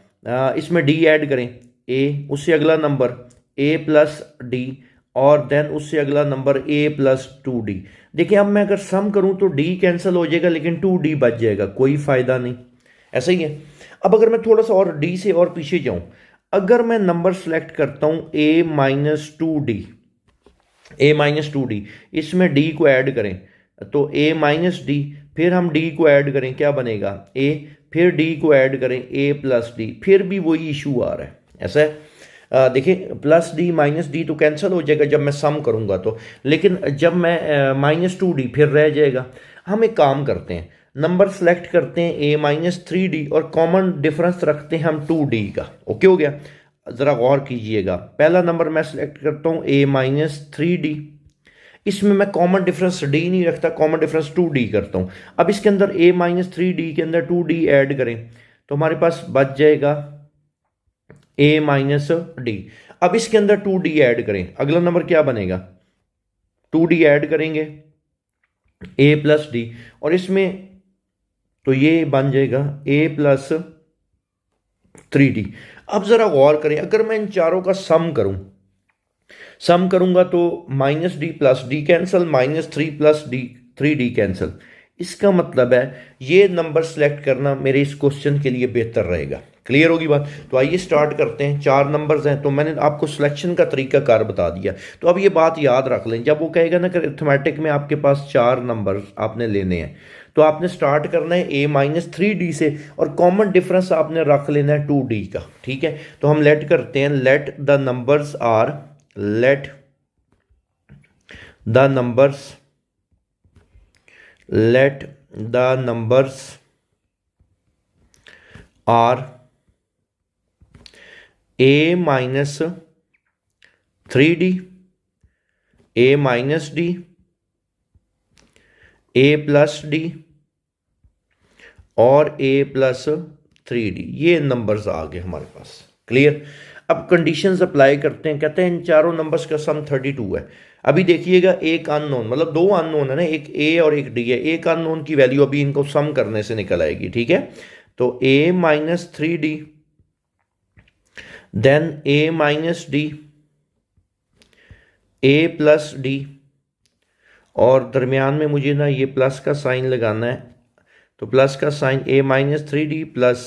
इसमें d ऐड करें a, उससे अगला नंबर a प्लस डी, और देन उससे अगला नंबर a प्लस 2d। देखिए अब मैं अगर सम करूं तो d कैंसिल हो जाएगा लेकिन 2d बच जाएगा, कोई फायदा नहीं, ऐसा ही है। अब अगर मैं थोड़ा सा और d से और पीछे जाऊं, अगर मैं नंबर सेलेक्ट करता हूं a माइनस 2d, इसमें d को ऐड करें तो a माइनस डी, फिर हम d को ऐड करें क्या बनेगा a, फिर d को ऐड करें a प्लस डी, फिर भी वही इशू आ रहा है। ऐसा है, देखिए प्लस डी माइनस डी तो कैंसिल हो जाएगा जब मैं सम करूंगा तो, लेकिन जब मैं माइनस 2d फिर रह जाएगा। हम एक काम करते हैं, नंबर सेलेक्ट करते हैं a माइनस 3d और कॉमन डिफरेंस रखते हैं हम 2d का। ओके हो गया, ज़रा गौर कीजिएगा, पहला नंबर मैं सेलेक्ट करता हूँ a माइनस 3d, इसमें मैं कॉमन डिफरेंस d नहीं रखता, कॉमन डिफरेंस 2d करता हूँ। अब इसके अंदर a माइनस 3d के अंदर 2d ऐड करें तो हमारे पास बच जाएगा a माइनस डी। अब इसके अंदर 2d ऐड करें, अगला नंबर क्या बनेगा, 2d ऐड करेंगे a प्लस डी, और इसमें तो ये बन जाएगा a प्लस 3d। अब जरा गौर करें, अगर मैं इन चारों का सम करूंगा तो minus d plus D cancel, minus 3 plus D 3d cancel. इसका मतलब है ये नंबर सेलेक्ट करना मेरे इस क्वेश्चन के लिए बेहतर रहेगा। क्लियर होगी बात? तो आइए स्टार्ट करते हैं। 4 नंबर्स हैं तो मैंने आपको सिलेक्शन का तरीकाकार बता दिया। तो अब ये बात याद रख लें, जब वो कहेगा ना कि अरिथमेटिक में आपके पास 4 नंबर आपने लेने हैं तो आपने स्टार्ट करना है a माइनस 3d से और कॉमन डिफरेंस आपने रख लेना है 2d का। ठीक है, तो हम लेट करते हैं, let the numbers are a minus 3d, a minus d, a plus d और a प्लस 3d। ये नंबर्स आ गए हमारे पास। क्लियर? अब कंडीशंस अप्लाई करते हैं, कहते हैं इन चारों नंबर्स का सम 32 है। अभी देखिएगा एक अननोन, मतलब 2 अननोन है ना, एक a और एक d है। एक अननोन की वैल्यू अभी इनको सम करने से निकल आएगी। ठीक है, तो a minus 3d, then a minus d, a plus d, और दरमियान में मुझे ना ये प्लस का साइन लगाना है, तो प्लस का sign a minus 3d plus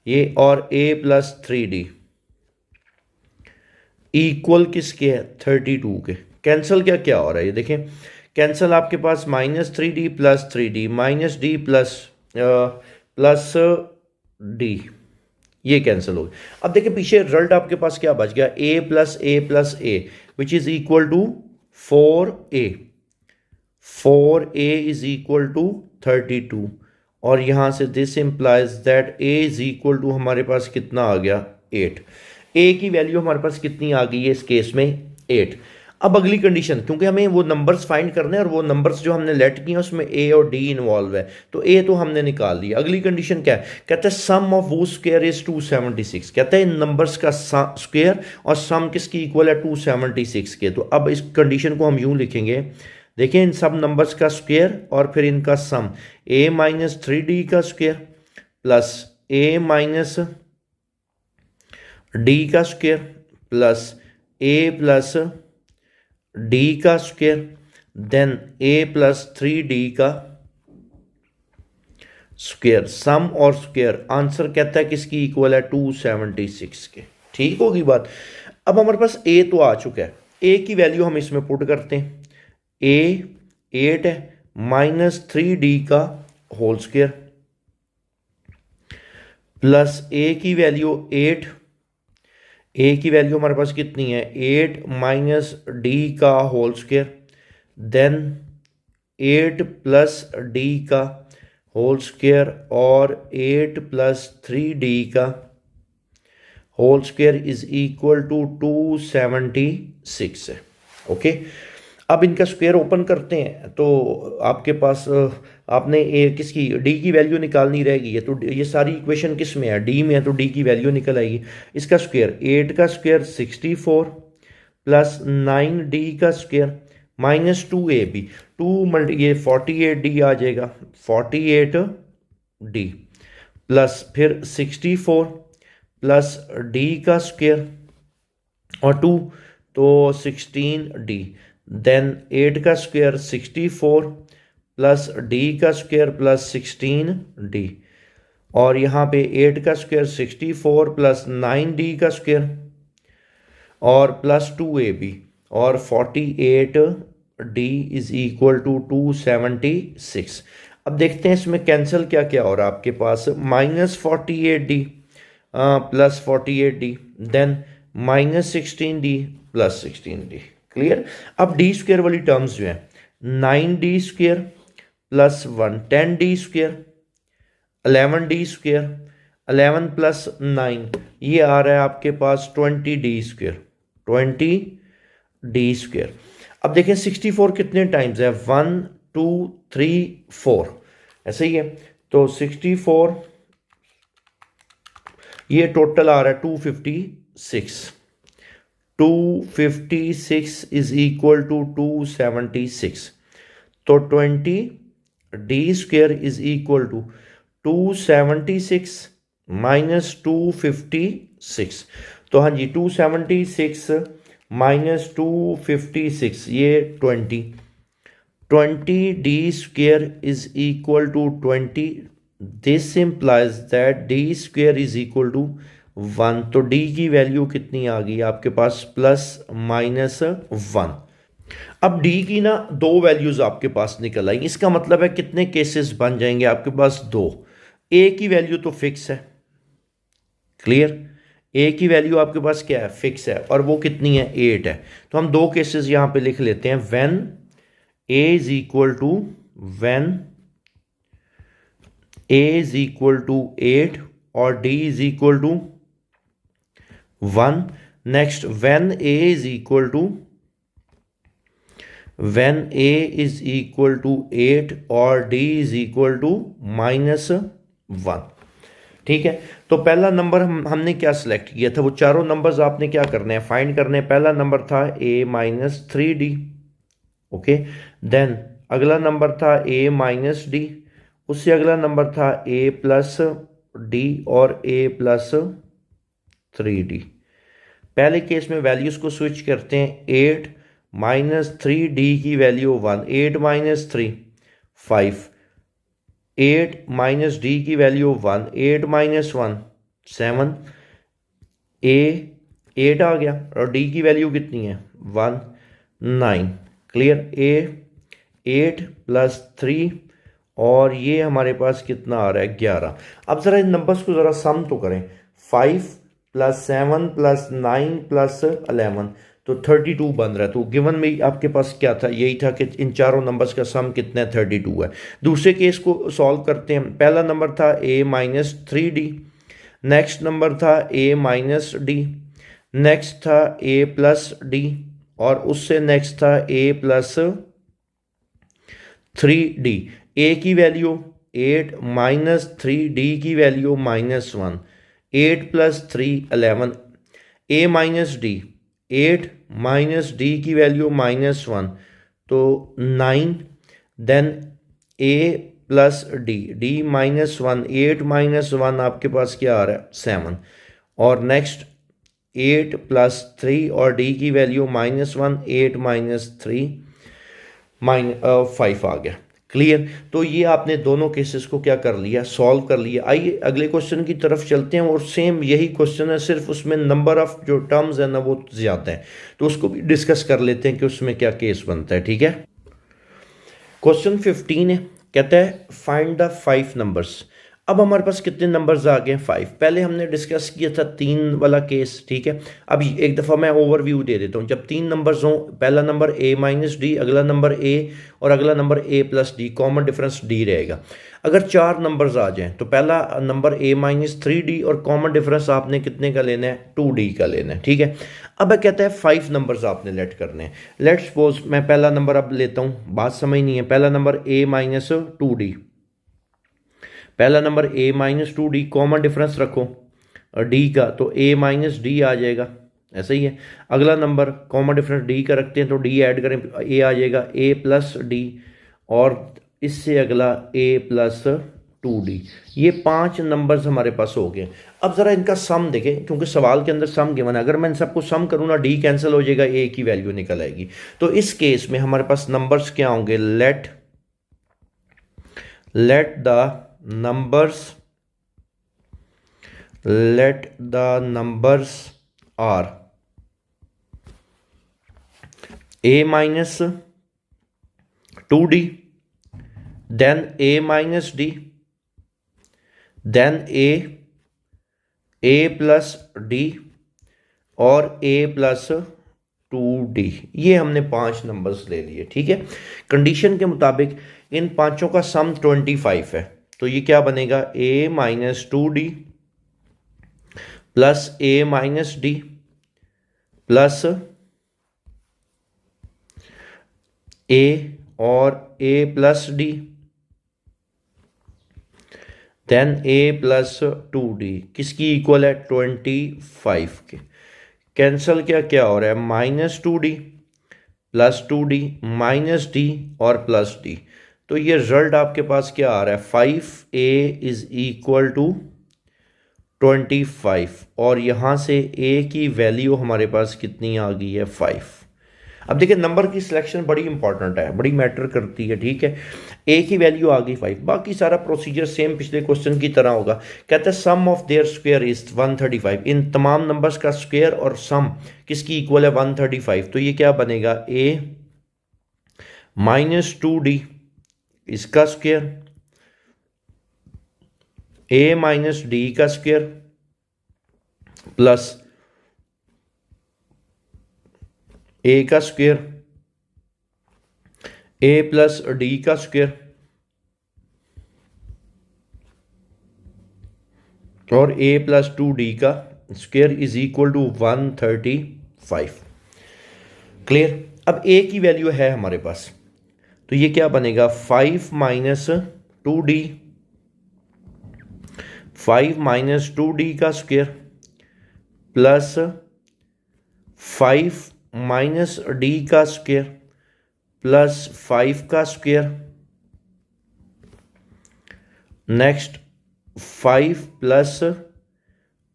ये और a प्लस 3d इक्वल किसके है, 32 के। कैंसिल क्या क्या हो रहा है ये देखें, कैंसिल आपके पास minus 3d plus 3d minus d plus d, ये कैंसिल हो गया। अब देखिए पीछे रिजल्ट आपके पास क्या बच गया, a plus a which is equal to 4a। 4a is equal to 32, और यहां से this implies that a is equal to हमारे पास कितना आ गया, 8। a की वैल्यू हमारे पास कितनी आ गई है इस केस में, 8। अब अगली कंडीशन, क्योंकि हमें वो नंबर्स फाइंड करने हैं और वो नंबर्स जो हमने लेट किए उसमें a और d इन्वॉल्व है, तो a तो हमने निकाल दिया। अगली कंडीशन क्या है, कहते हैं सम ऑफ वो स्क्वायर इज 276। कहते हैं इन नंबर्स का स्क्वायर और सम किसकी इक्वल है, 276 के। तो अब इस कंडीशन को हम यूं लिखेंगे, देखिए इन सब नंबर्स का स्क्वायर और फिर इनका सम, a माइनस 3d का square plus a minus d का square plus a plus d का square, then a plus 3d का स्क्वायर। सम और स्क्वायर आंसर कहता है किसकी इक्वल है, 276 के। ठीक होगी बात? अब हमारे पास a तो आ चुका है, a की वैल्यू हम इसमें पुट करते हैं, a 8 है माइनस 3d का होल स्क्वायर प्लस a की वैल्यू 8, a की वैल्यू हमारे पास कितनी है, 8 माइनस d का whole square, then 8 plus d का होल स्क्वायर और 8 प्लस 3d का whole square is equal to 276 है। ओके, अब इनका स्क्वायर ओपन करते हैं तो आपके पास आपने ए किसकी डी की वैल्यू निकालनी रहेगी। ये तो ये सारी इक्वेशन किस में है, डी में है, तो डी की वैल्यू निकल आएगी। इसका स्क्वायर 8 का स्क्वायर 64 प्लस 9d का स्क्वायर माइनस 2ab, ये 48d आ जाएगा, 48d प्लस फिर 64 प्लस d का स्क्वायर और 2 तो 16d, देन 8 का स्क्वायर 64 प्लस d का स्क्वायर प्लस 16d, और यहाँ पे 8 का स्क्वायर 64 प्लस 9d का स्क्वायर और प्लस 2ab और 48d इज इक्वल टू 276। अब देखते हैं इसमें कैंसिल क्या क्या हो रहा है आपके पास, minus 48d plus 48d, then minus 16d plus 16d। Clear. अब डी स्क्वायर वाली टर्म्स जो है 9d square plus 1 10d square 11d square 11 plus 9 ये आ रहा है आपके पास 20d स्क्वायर 20d स्क्वायर। अब देखें 64 कितने टाइम्स है, 1 2 3 4 ऐसे ही है, तो 64 ये टोटल आ रहा है 256, 256 इज इक्वल टू 276, तो 20d square is equal to 276 minus 256, तो हाँ जी 276 माइनस 256 ये 20d square is equal to 20, this implies that d square is equal to 1, तो d की वैल्यू कितनी आ गई आपके पास, प्लस माइनस 1। अब d की ना दो वैल्यूज आपके पास निकल आई, इसका मतलब है कितने केसेस बन जाएंगे आपके पास, दो। a की वैल्यू तो फिक्स है, क्लियर, a की वैल्यू आपके पास क्या है, फिक्स है, और वो कितनी है, 8 है। तो हम दो केसेस यहां पे लिख लेते हैं, when a is equal to when a is equal to 8 और d is equal to 1। Next when a is equal to when a is equal to 8 और d is equal to minus 1। ठीक है, तो पहला नंबर हमने क्या select किया था, वो चारों नंबर्स आपने क्या करने हैं, फाइंड करने हैं। पहला नंबर था a minus 3d, okay, then अगला नंबर था a माइनस d, उससे अगला नंबर था a प्लस d और a प्लस 3d। पहले केस में वैल्यूज को स्विच करते हैं, 8 माइनस 3d की वैल्यू 1, 8 माइनस 3 5, 8 माइनस d की वैल्यू 1, 8 माइनस 1 7, a 8 आ गया और d की वैल्यू कितनी है 1 9। क्लियर, a 8 प्लस 3 और ये हमारे पास कितना आ रहा है 11। अब ज़रा इन नंबर्स को ज़रा सम तो करें, 5 प्लस 7 प्लस 9 प्लस 11 तो 32 बन रहा है। तो गिवन में आपके पास क्या था, यही था कि इन चारों नंबर्स का सम कितना है, 32 है। दूसरे केस को सॉल्व करते हैं। पहला नंबर था a minus 3d, next number था a माइनस d, नेक्स्ट था a प्लस d और उससे नेक्स्ट था a प्लस 3d। a की वैल्यू 8 माइनस 3d की वैल्यू माइनस 1, 8 प्लस 3 11, a minus d 8 minus d की वैल्यू माइनस 1 तो 9, then a plus d minus 1, 8 minus 1 आपके पास क्या आ रहा है 7, और नेक्स्ट 8 प्लस 3 और d की वैल्यू माइनस 1, 8 माइनस 3 5 आ गया। क्लियर, तो ये आपने दोनों केसेस को क्या कर लिया, सॉल्व कर लिया। आइए अगले क्वेश्चन की तरफ चलते हैं, और सेम यही क्वेश्चन है, सिर्फ उसमें नंबर ऑफ जो टर्म्स है ना वो ज़्यादा है, तो उसको भी डिस्कस कर लेते हैं कि उसमें क्या केस बनता है। ठीक है, क्वेश्चन 15 है, कहता है फाइंड द 5 नंबर्स अब हमारे पास कितने नंबर्स आ गए हैं? 5। पहले हमने डिस्कस किया था 3 वाला केस, ठीक है। अब एक दफ़ा मैं ओवरव्यू दे देता हूँ। जब 3 नंबर्स हों, पहला नंबर a माइनस डी, अगला नंबर a और अगला number a plus D, common difference d रहेगा। अगर 4 नंबर्स आ जाएं तो पहला नंबर a माइनस 3d और कॉमन डिफरेंस आपने कितने का लेना है? 2d का लेना है, ठीक है। अब कहता है 5 नंबर्स आपने लेट करने हैं। लेट सपोज मैं पहला नंबर अब लेता हूँ, बात समझ नहीं है। पहला नंबर a माइनस 2d, पहला number a minus 2d, common difference रखो d का, तो a माइनस डी आ जाएगा, ऐसा ही है। अगला नंबर कॉमन डिफरेंस d का रखते हैं तो d ऐड करें, a आ जाएगा a प्लस डी, और इससे अगला a प्लस 2d। ये 5 नंबर्स हमारे पास हो गए। अब ज़रा इनका सम देखें, क्योंकि सवाल के अंदर सम गिवन है। अगर मैं इन सबको सम करूँ ना, d कैंसिल हो जाएगा, a की वैल्यू निकल आएगी। तो इस केस में हमारे पास नंबर्स क्या होंगे? Let the numbers are a minus 2d, then a minus d, then a plus d और a प्लस 2d। ये हमने 5 नंबर्स ले लिए, ठीक है। कंडीशन के मुताबिक इन पांचों का सम 25 है, तो ये क्या बनेगा? a minus 2d plus a minus d plus a और a plus d, then a plus 2d किसकी इक्वल है? 25 के। कैंसल क्या हो रहा है? Minus 2d plus 2d minus d और प्लस d। तो ये रिजल्ट आपके पास क्या आ रहा है? 5a इज इक्वल टू 25, और यहाँ से a की वैल्यू हमारे पास कितनी आ गई है? 5। अब देखिए, नंबर की सिलेक्शन बड़ी इंपॉर्टेंट है, बड़ी मैटर करती है, ठीक है। a की वैल्यू आ गई 5, बाकी सारा प्रोसीजर सेम पिछले क्वेश्चन की तरह होगा। कहते हैं सम ऑफ देयर स्क्वायर इज 135। इन तमाम नंबर्स का स्क्वायर और सम किसकी इक्वल है? 135। तो ये क्या बनेगा? a माइनस 2d इसका स्क्वायर, a माइनस डी का स्क्वायर प्लस a का स्क्वायर, a प्लस डी का स्क्वायर और a प्लस 2d का square is equal to 135। Clear? अब a की वैल्यू है हमारे पास, तो ये क्या बनेगा? 5 माइनस 2d, 5 माइनस 2d का स्क्वायर प्लस 5 माइनस डी का स्क्वायर प्लस 5 का स्क्वायर, नेक्स्ट 5 प्लस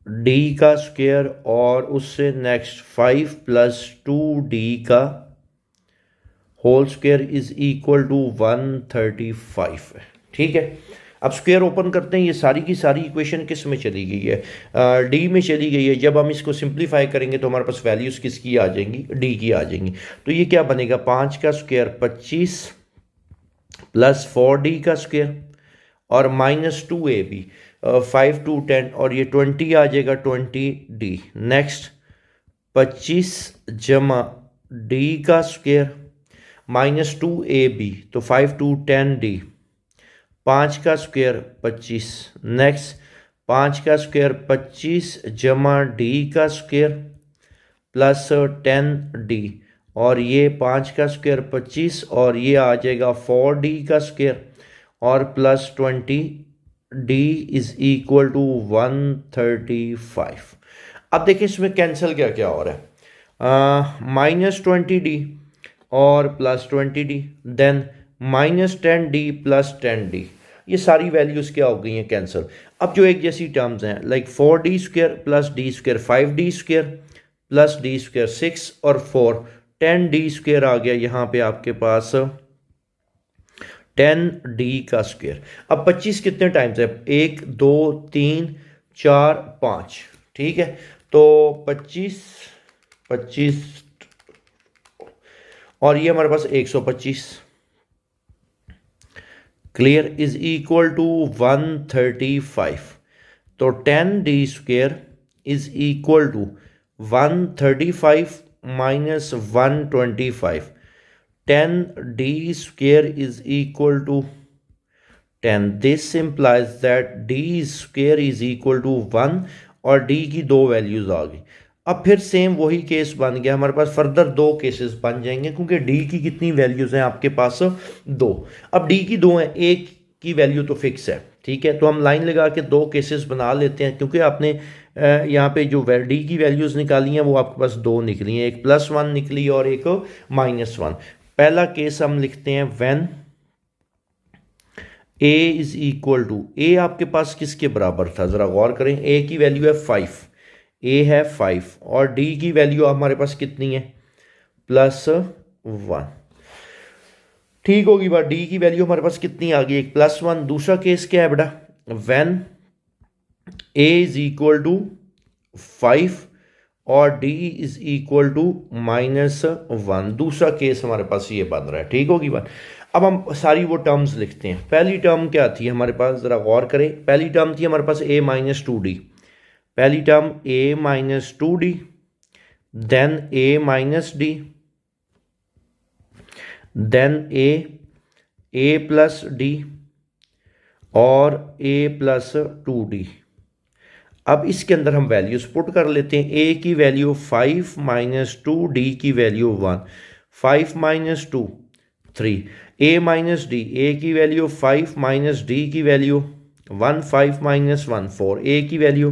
डी का स्क्वायर और उससे नेक्स्ट 5 प्लस 2d का whole square is equal to 135 है, ठीक है। अब स्क्वायर ओपन करते हैं, ये सारी की सारी इक्वेशन किस में चली गई है? डी में चली गई है। जब हम इसको सिंप्लीफाई करेंगे तो हमारे पास वैल्यूज किसकी आ जाएंगी? डी की आ जाएंगी। तो ये क्या बनेगा? 5 का स्क्वायर 25 प्लस 4d का स्क्वायर और माइनस 2ab, 5 2 10 और ये 20 आ जाएगा 20d। नेक्स्ट 25 जमा d का स्क्वायर माइनस 2ab, तो 5 2 10d, 5 का स्क्वायर 25, नेक्स्ट 5 का स्क्वायर 25 जमा d का स्क्वायर प्लस 10d, और ये 5 का स्क्वायर 25 और ये आ जाएगा 4d का स्क्वायर और plus 20d is equal to 135। अब देखिए इसमें कैंसिल क्या क्या हो रहा है? माइनस 20d और plus 20d, then minus 10d plus 10d, ये सारी वैल्यूज क्या हो गई हैं? कैंसिल। अब जो एक जैसी टर्म्स हैं, like 4d square plus D square 5d square plus D square 6 और 4 10d स्क्वायर आ गया यहाँ पे आपके पास 10d का स्क्वायर। अब 25 कितने टाइम्स है? 1 2 3 4 5, ठीक है। तो 25 25 और ये हमारे पास 125, क्लियर, इज इक्वल टू 135। तो 10d² is equal to 135 minus 125। 10d² is equal to 10। This implies that d² is equal to 1 और d की दो वैल्यूज आ गई। अब फिर सेम वही केस बन गया, हमारे पास फर्दर दो केसेस बन जाएंगे क्योंकि d की कितनी वैल्यूज हैं आपके पास, दो। अब d की दो हैं, एक की वैल्यू तो फिक्स है, ठीक है। तो हम लाइन लगा के दो केसेस बना लेते हैं क्योंकि आपने यहाँ पे जो d की वैल्यूज निकाली हैं वो आपके पास दो निकली हैं, एक +1 निकली और एक -1। पहला केस हम लिखते हैं when a is equal to, a आपके पास किसके बराबर था, जरा गौर करें। a की वैल्यू है 5, a है 5 और d की वैल्यू हमारे पास कितनी है, +1। ठीक होगी बात, d की वैल्यू हमारे पास कितनी आ गई, एक +1। दूसरा केस क्या है बेटा, when a is equal to 5 और d इज इक्वल टू -1। दूसरा केस हमारे पास ये बन रहा है, ठीक होगी बात। अब हम सारी वो टर्म्स लिखते हैं। पहली टर्म क्या थी हमारे पास, जरा गौर करें। पहली टर्म थी हमारे पास a - 2d, पहली term a - 2d, then a - d, then a plus d और a प्लस 2d। अब इसके अंदर हम वैल्यूज पुट कर लेते हैं। a की वैल्यू 5 - 2, d की वैल्यू 1, 5 - 2 3, a - d, a की वैल्यू 5 - d की वैल्यू 1, 5 - 1 4, a की value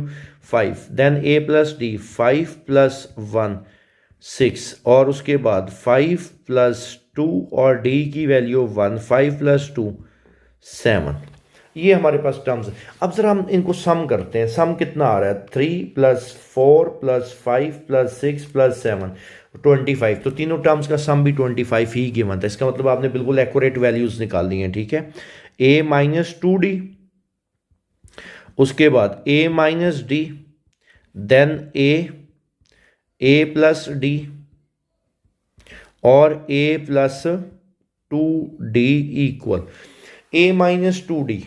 5, then a plus d 5 + 1 6 और उसके बाद 5 + 2 और d की वैल्यू 1, 5 + 2 7। ये हमारे पास टर्म्स है। अब जरा हम इनको सम करते हैं। सम कितना आ रहा है, 3 + 4 + 5 + 6 + 7 25। तो तीनों टर्म्स का सम भी 25 ही गिवन था। इसका मतलब आपने बिल्कुल एक्यूरेट वैल्यूज निकालनी है, ठीक है। a - 2d, उसके बाद a - d, then a plus d और a plus 2d equal a - 2d।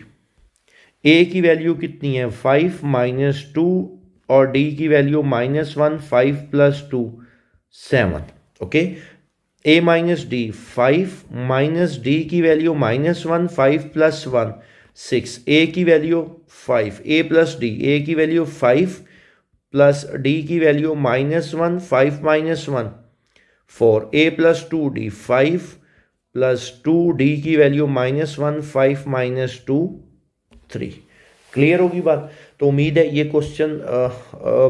a की वैल्यू कितनी है, 5 - 2 और d की value -1, 5 + 2 7। Okay, a - d 5 - d की वैल्यू -1, 5 + 1 6, a की value 5, a plus d, a की वैल्यू 5 प्लस d की value -1, 5 - 1 4, a plus 2d 5 plus 2d की वैल्यू -1, 5 - 2 3। क्लियर होगी बात। तो उम्मीद है ये क्वेश्चन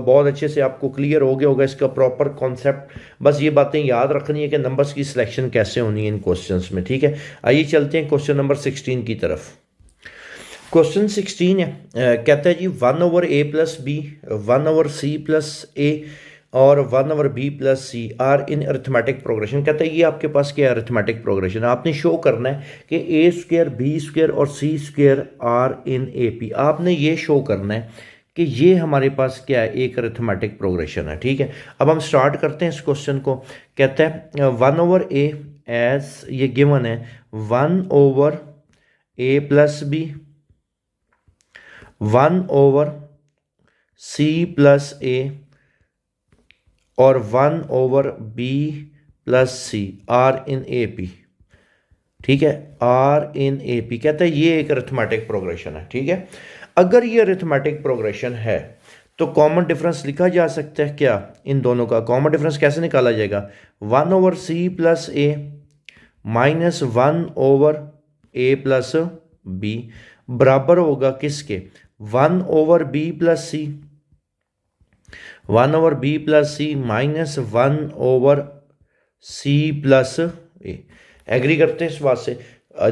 बहुत अच्छे से आपको क्लियर हो गया होगा, इसका प्रॉपर कॉन्सेप्ट। बस ये बातें याद रखनी है कि नंबर्स की सिलेक्शन कैसे होनी है इन क्वेश्चंस में, ठीक है। आइए चलते हैं क्वेश्चन नंबर 16 की तरफ। क्वेश्चन 16 है, कहता है जी 1/a + b, 1/c + a और 1/b + c are in arithmetic progression. कहता है ये आपके पास क्या है, अरिथमेटिक प्रोग्रेशन। आपने शो करना है कि a², b² और c² आर इन AP। आपने ये शो करना है कि ये हमारे पास क्या है, एक अरिथमेटिक प्रोग्रेशन है, ठीक है। अब हम स्टार्ट करते हैं इस क्वेश्चन को। कहता है 1/a एज ये गिवन है 1/a + b, 1/c + a और 1/b + c are in AP, ठीक है। आर इन AP कहता है ये एक अरिथमेटिक प्रोग्रेशन है, ठीक है। अगर ये अरिथमेटिक प्रोग्रेशन है तो कॉमन डिफरेंस लिखा जा सकता है क्या, इन दोनों का कॉमन डिफरेंस कैसे निकाला जाएगा, 1/c + a minus 1/a + b बराबर होगा किसके, 1/b + c, 1/b + c minus 1/c + a। Agree करते हैं इस बात से।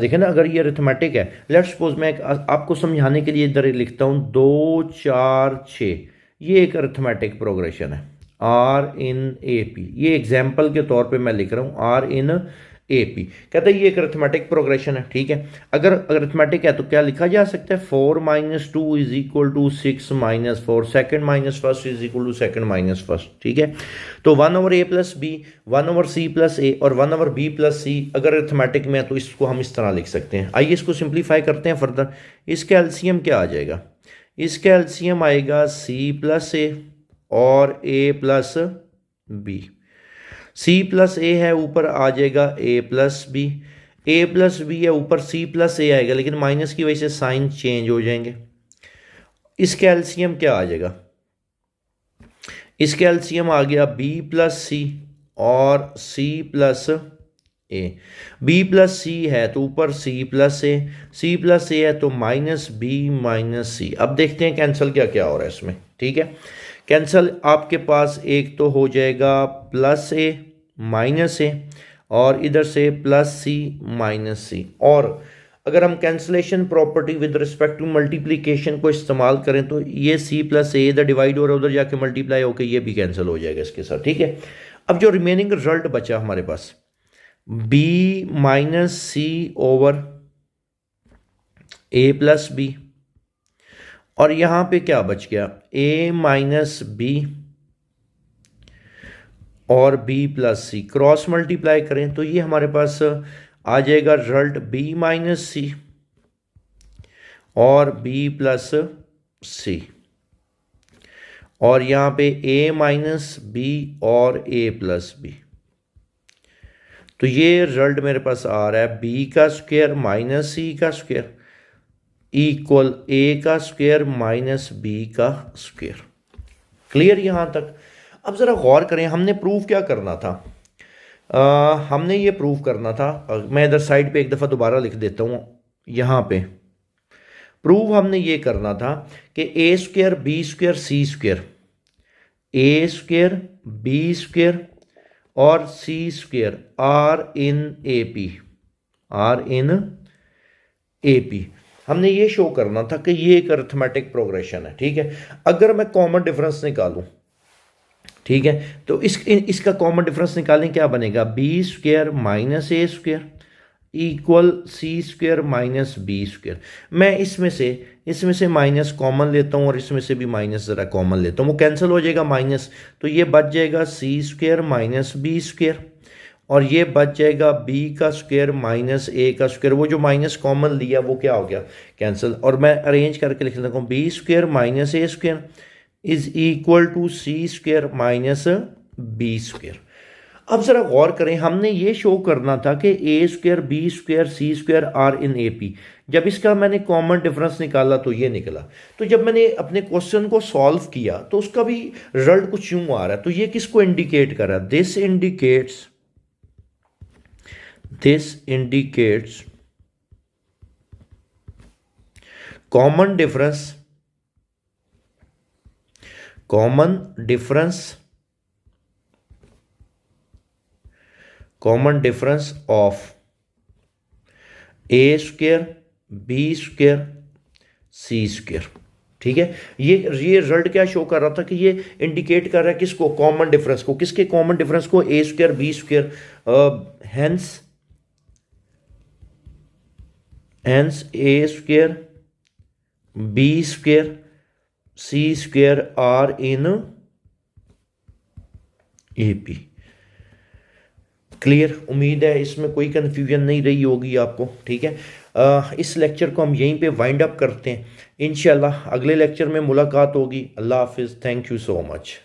देखें ना, अगर ये अरिथमेटिक है, लेट्स सपोज मैं आपको समझाने के लिए इधर लिखता हूँ 2 4 6, ये एक अरिथमेटिक प्रोग्रेशन है आर इन AP। ये एग्जाम्पल के तौर पे मैं लिख रहा हूँ आर इन ए पी। कहता है ये एक अरिथमेटिक प्रोग्रेशन है, ठीक है। अगर अरिथमेटिक है तो क्या लिखा जा सकता है, 4 minus 2 is equal to 6 minus 4, second minus first is equal to second minus first, ठीक है। तो 1 over a plus b, 1 over c plus a और 1 ओवर बी प्लस सी अगर अरिथमेटिक में है तो इसको हम इस तरह लिख सकते हैं। आइए इसको सिंप्लीफाई करते हैं फर्दर। इसका एलसीएम क्या आ जाएगा, इसका एलसीएम आएगा सी प्लस ए और ए प्लस बी। सी प्लस ए है, ऊपर आ जाएगा ए प्लस बी, ए प्लस बी है, ऊपर सी प्लस ए आएगा, लेकिन माइनस की वजह से साइन चेंज हो जाएंगे। इसका एलसीएम क्या आ जाएगा, इसका एलसीएम आ गया बी प्लस सी और सी प्लस ए। बी प्लस सी है तो ऊपर सी प्लस ए, सी प्लस ए है तो माइनस बी माइनस सी। अब देखते हैं कैंसिल क्या क्या हो रहा है इसमें, ठीक है। कैंसिल आपके पास एक तो हो जाएगा प्लस ए माइनस ए और इधर से प्लस सी माइनस सी। और अगर हम cancellation property with respect to multiplication को इस्तेमाल करें तो ये सी प्लस ए इधर डिवाइड हो रहा है, उधर जाके मल्टीप्लाई होकर ये भी कैंसिल हो जाएगा इसके साथ, ठीक है। अब जो रिमेनिंग रिजल्ट बचा हमारे पास B minus C over a plus B, और यहां पे क्या बच गया, ए माइनस बी और बी प्लस सी। क्रॉस मल्टीप्लाई करें तो ये हमारे पास आ जाएगा रिजल्ट बी माइनस सी और बी प्लस सी, और यहां पे ए माइनस बी और ए प्लस बी। तो ये रिजल्ट मेरे पास आ रहा है बी का स्क्वायर माइनस सी का स्क्वायर इक्वल ए का स्क्वायर माइनस बी का स्क्वायर। क्लियर यहां तक। अब जरा गौर करें, हमने प्रूव क्या करना था, हमने ये प्रूव करना था, मैं इधर साइड पे एक दफ़ा दोबारा लिख देता हूँ। यहाँ पे प्रूव हमने ये करना था कि a square b square c square, a square b square और c square are in A P, are in A P. हमने ये शो करना था कि ये एक अरिथमेटिक प्रोग्रेशन है, ठीक है। अगर मैं कॉमन डिफरेंस निकालूं, ठीक है, तो इसका कॉमन डिफरेंस निकालें, क्या बनेगा, b square minus a square equal c square minus b square. मैं इसमें से माइनस कॉमन लेता हूँ और इसमें से भी माइनस ज़रा कॉमन लेता हूँ, वो कैंसिल हो जाएगा माइनस, तो ये बच जाएगा सी स्क्वायर माइनस बी स्क्वायर और ये बच जाएगा बी का स्क्वायर माइनस ए का स्क्वायर। वो जो माइनस कॉमन लिया वो क्या हो गया, कैंसिल। और मैं अरेंज करके लिख लेता हूँ, b square minus a square is equal to c square minus b square. अब जरा गौर करें, हमने ये शो करना था कि a square b square c square are in A P. जब इसका मैंने कॉमन डिफरेंस निकाला तो ये निकला। तो जब मैंने अपने क्वेश्चन को सॉल्व किया तो उसका भी रिजल्ट कुछ यूं आ रहा है। तो ये किसको इंडिकेट कर रहा है, this indicates common difference of a square b square c square, ठीक है। ये रिजल्ट क्या शो कर रहा था कि ये इंडिकेट कर रहा है किसको, कॉमन डिफरेंस को। किसके कॉमन डिफरेंस को, a square b square. Hence a square b square c square are in A P. Clear, उम्मीद है इसमें कोई कंफ्यूजन नहीं रही होगी आपको, ठीक है। इस लेक्चर को हम यहीं पे वाइंड अप करते हैं। इंशाल्लाह अगले लेक्चर में मुलाकात होगी। अल्लाह हाफिज़, थैंक यू सो मच।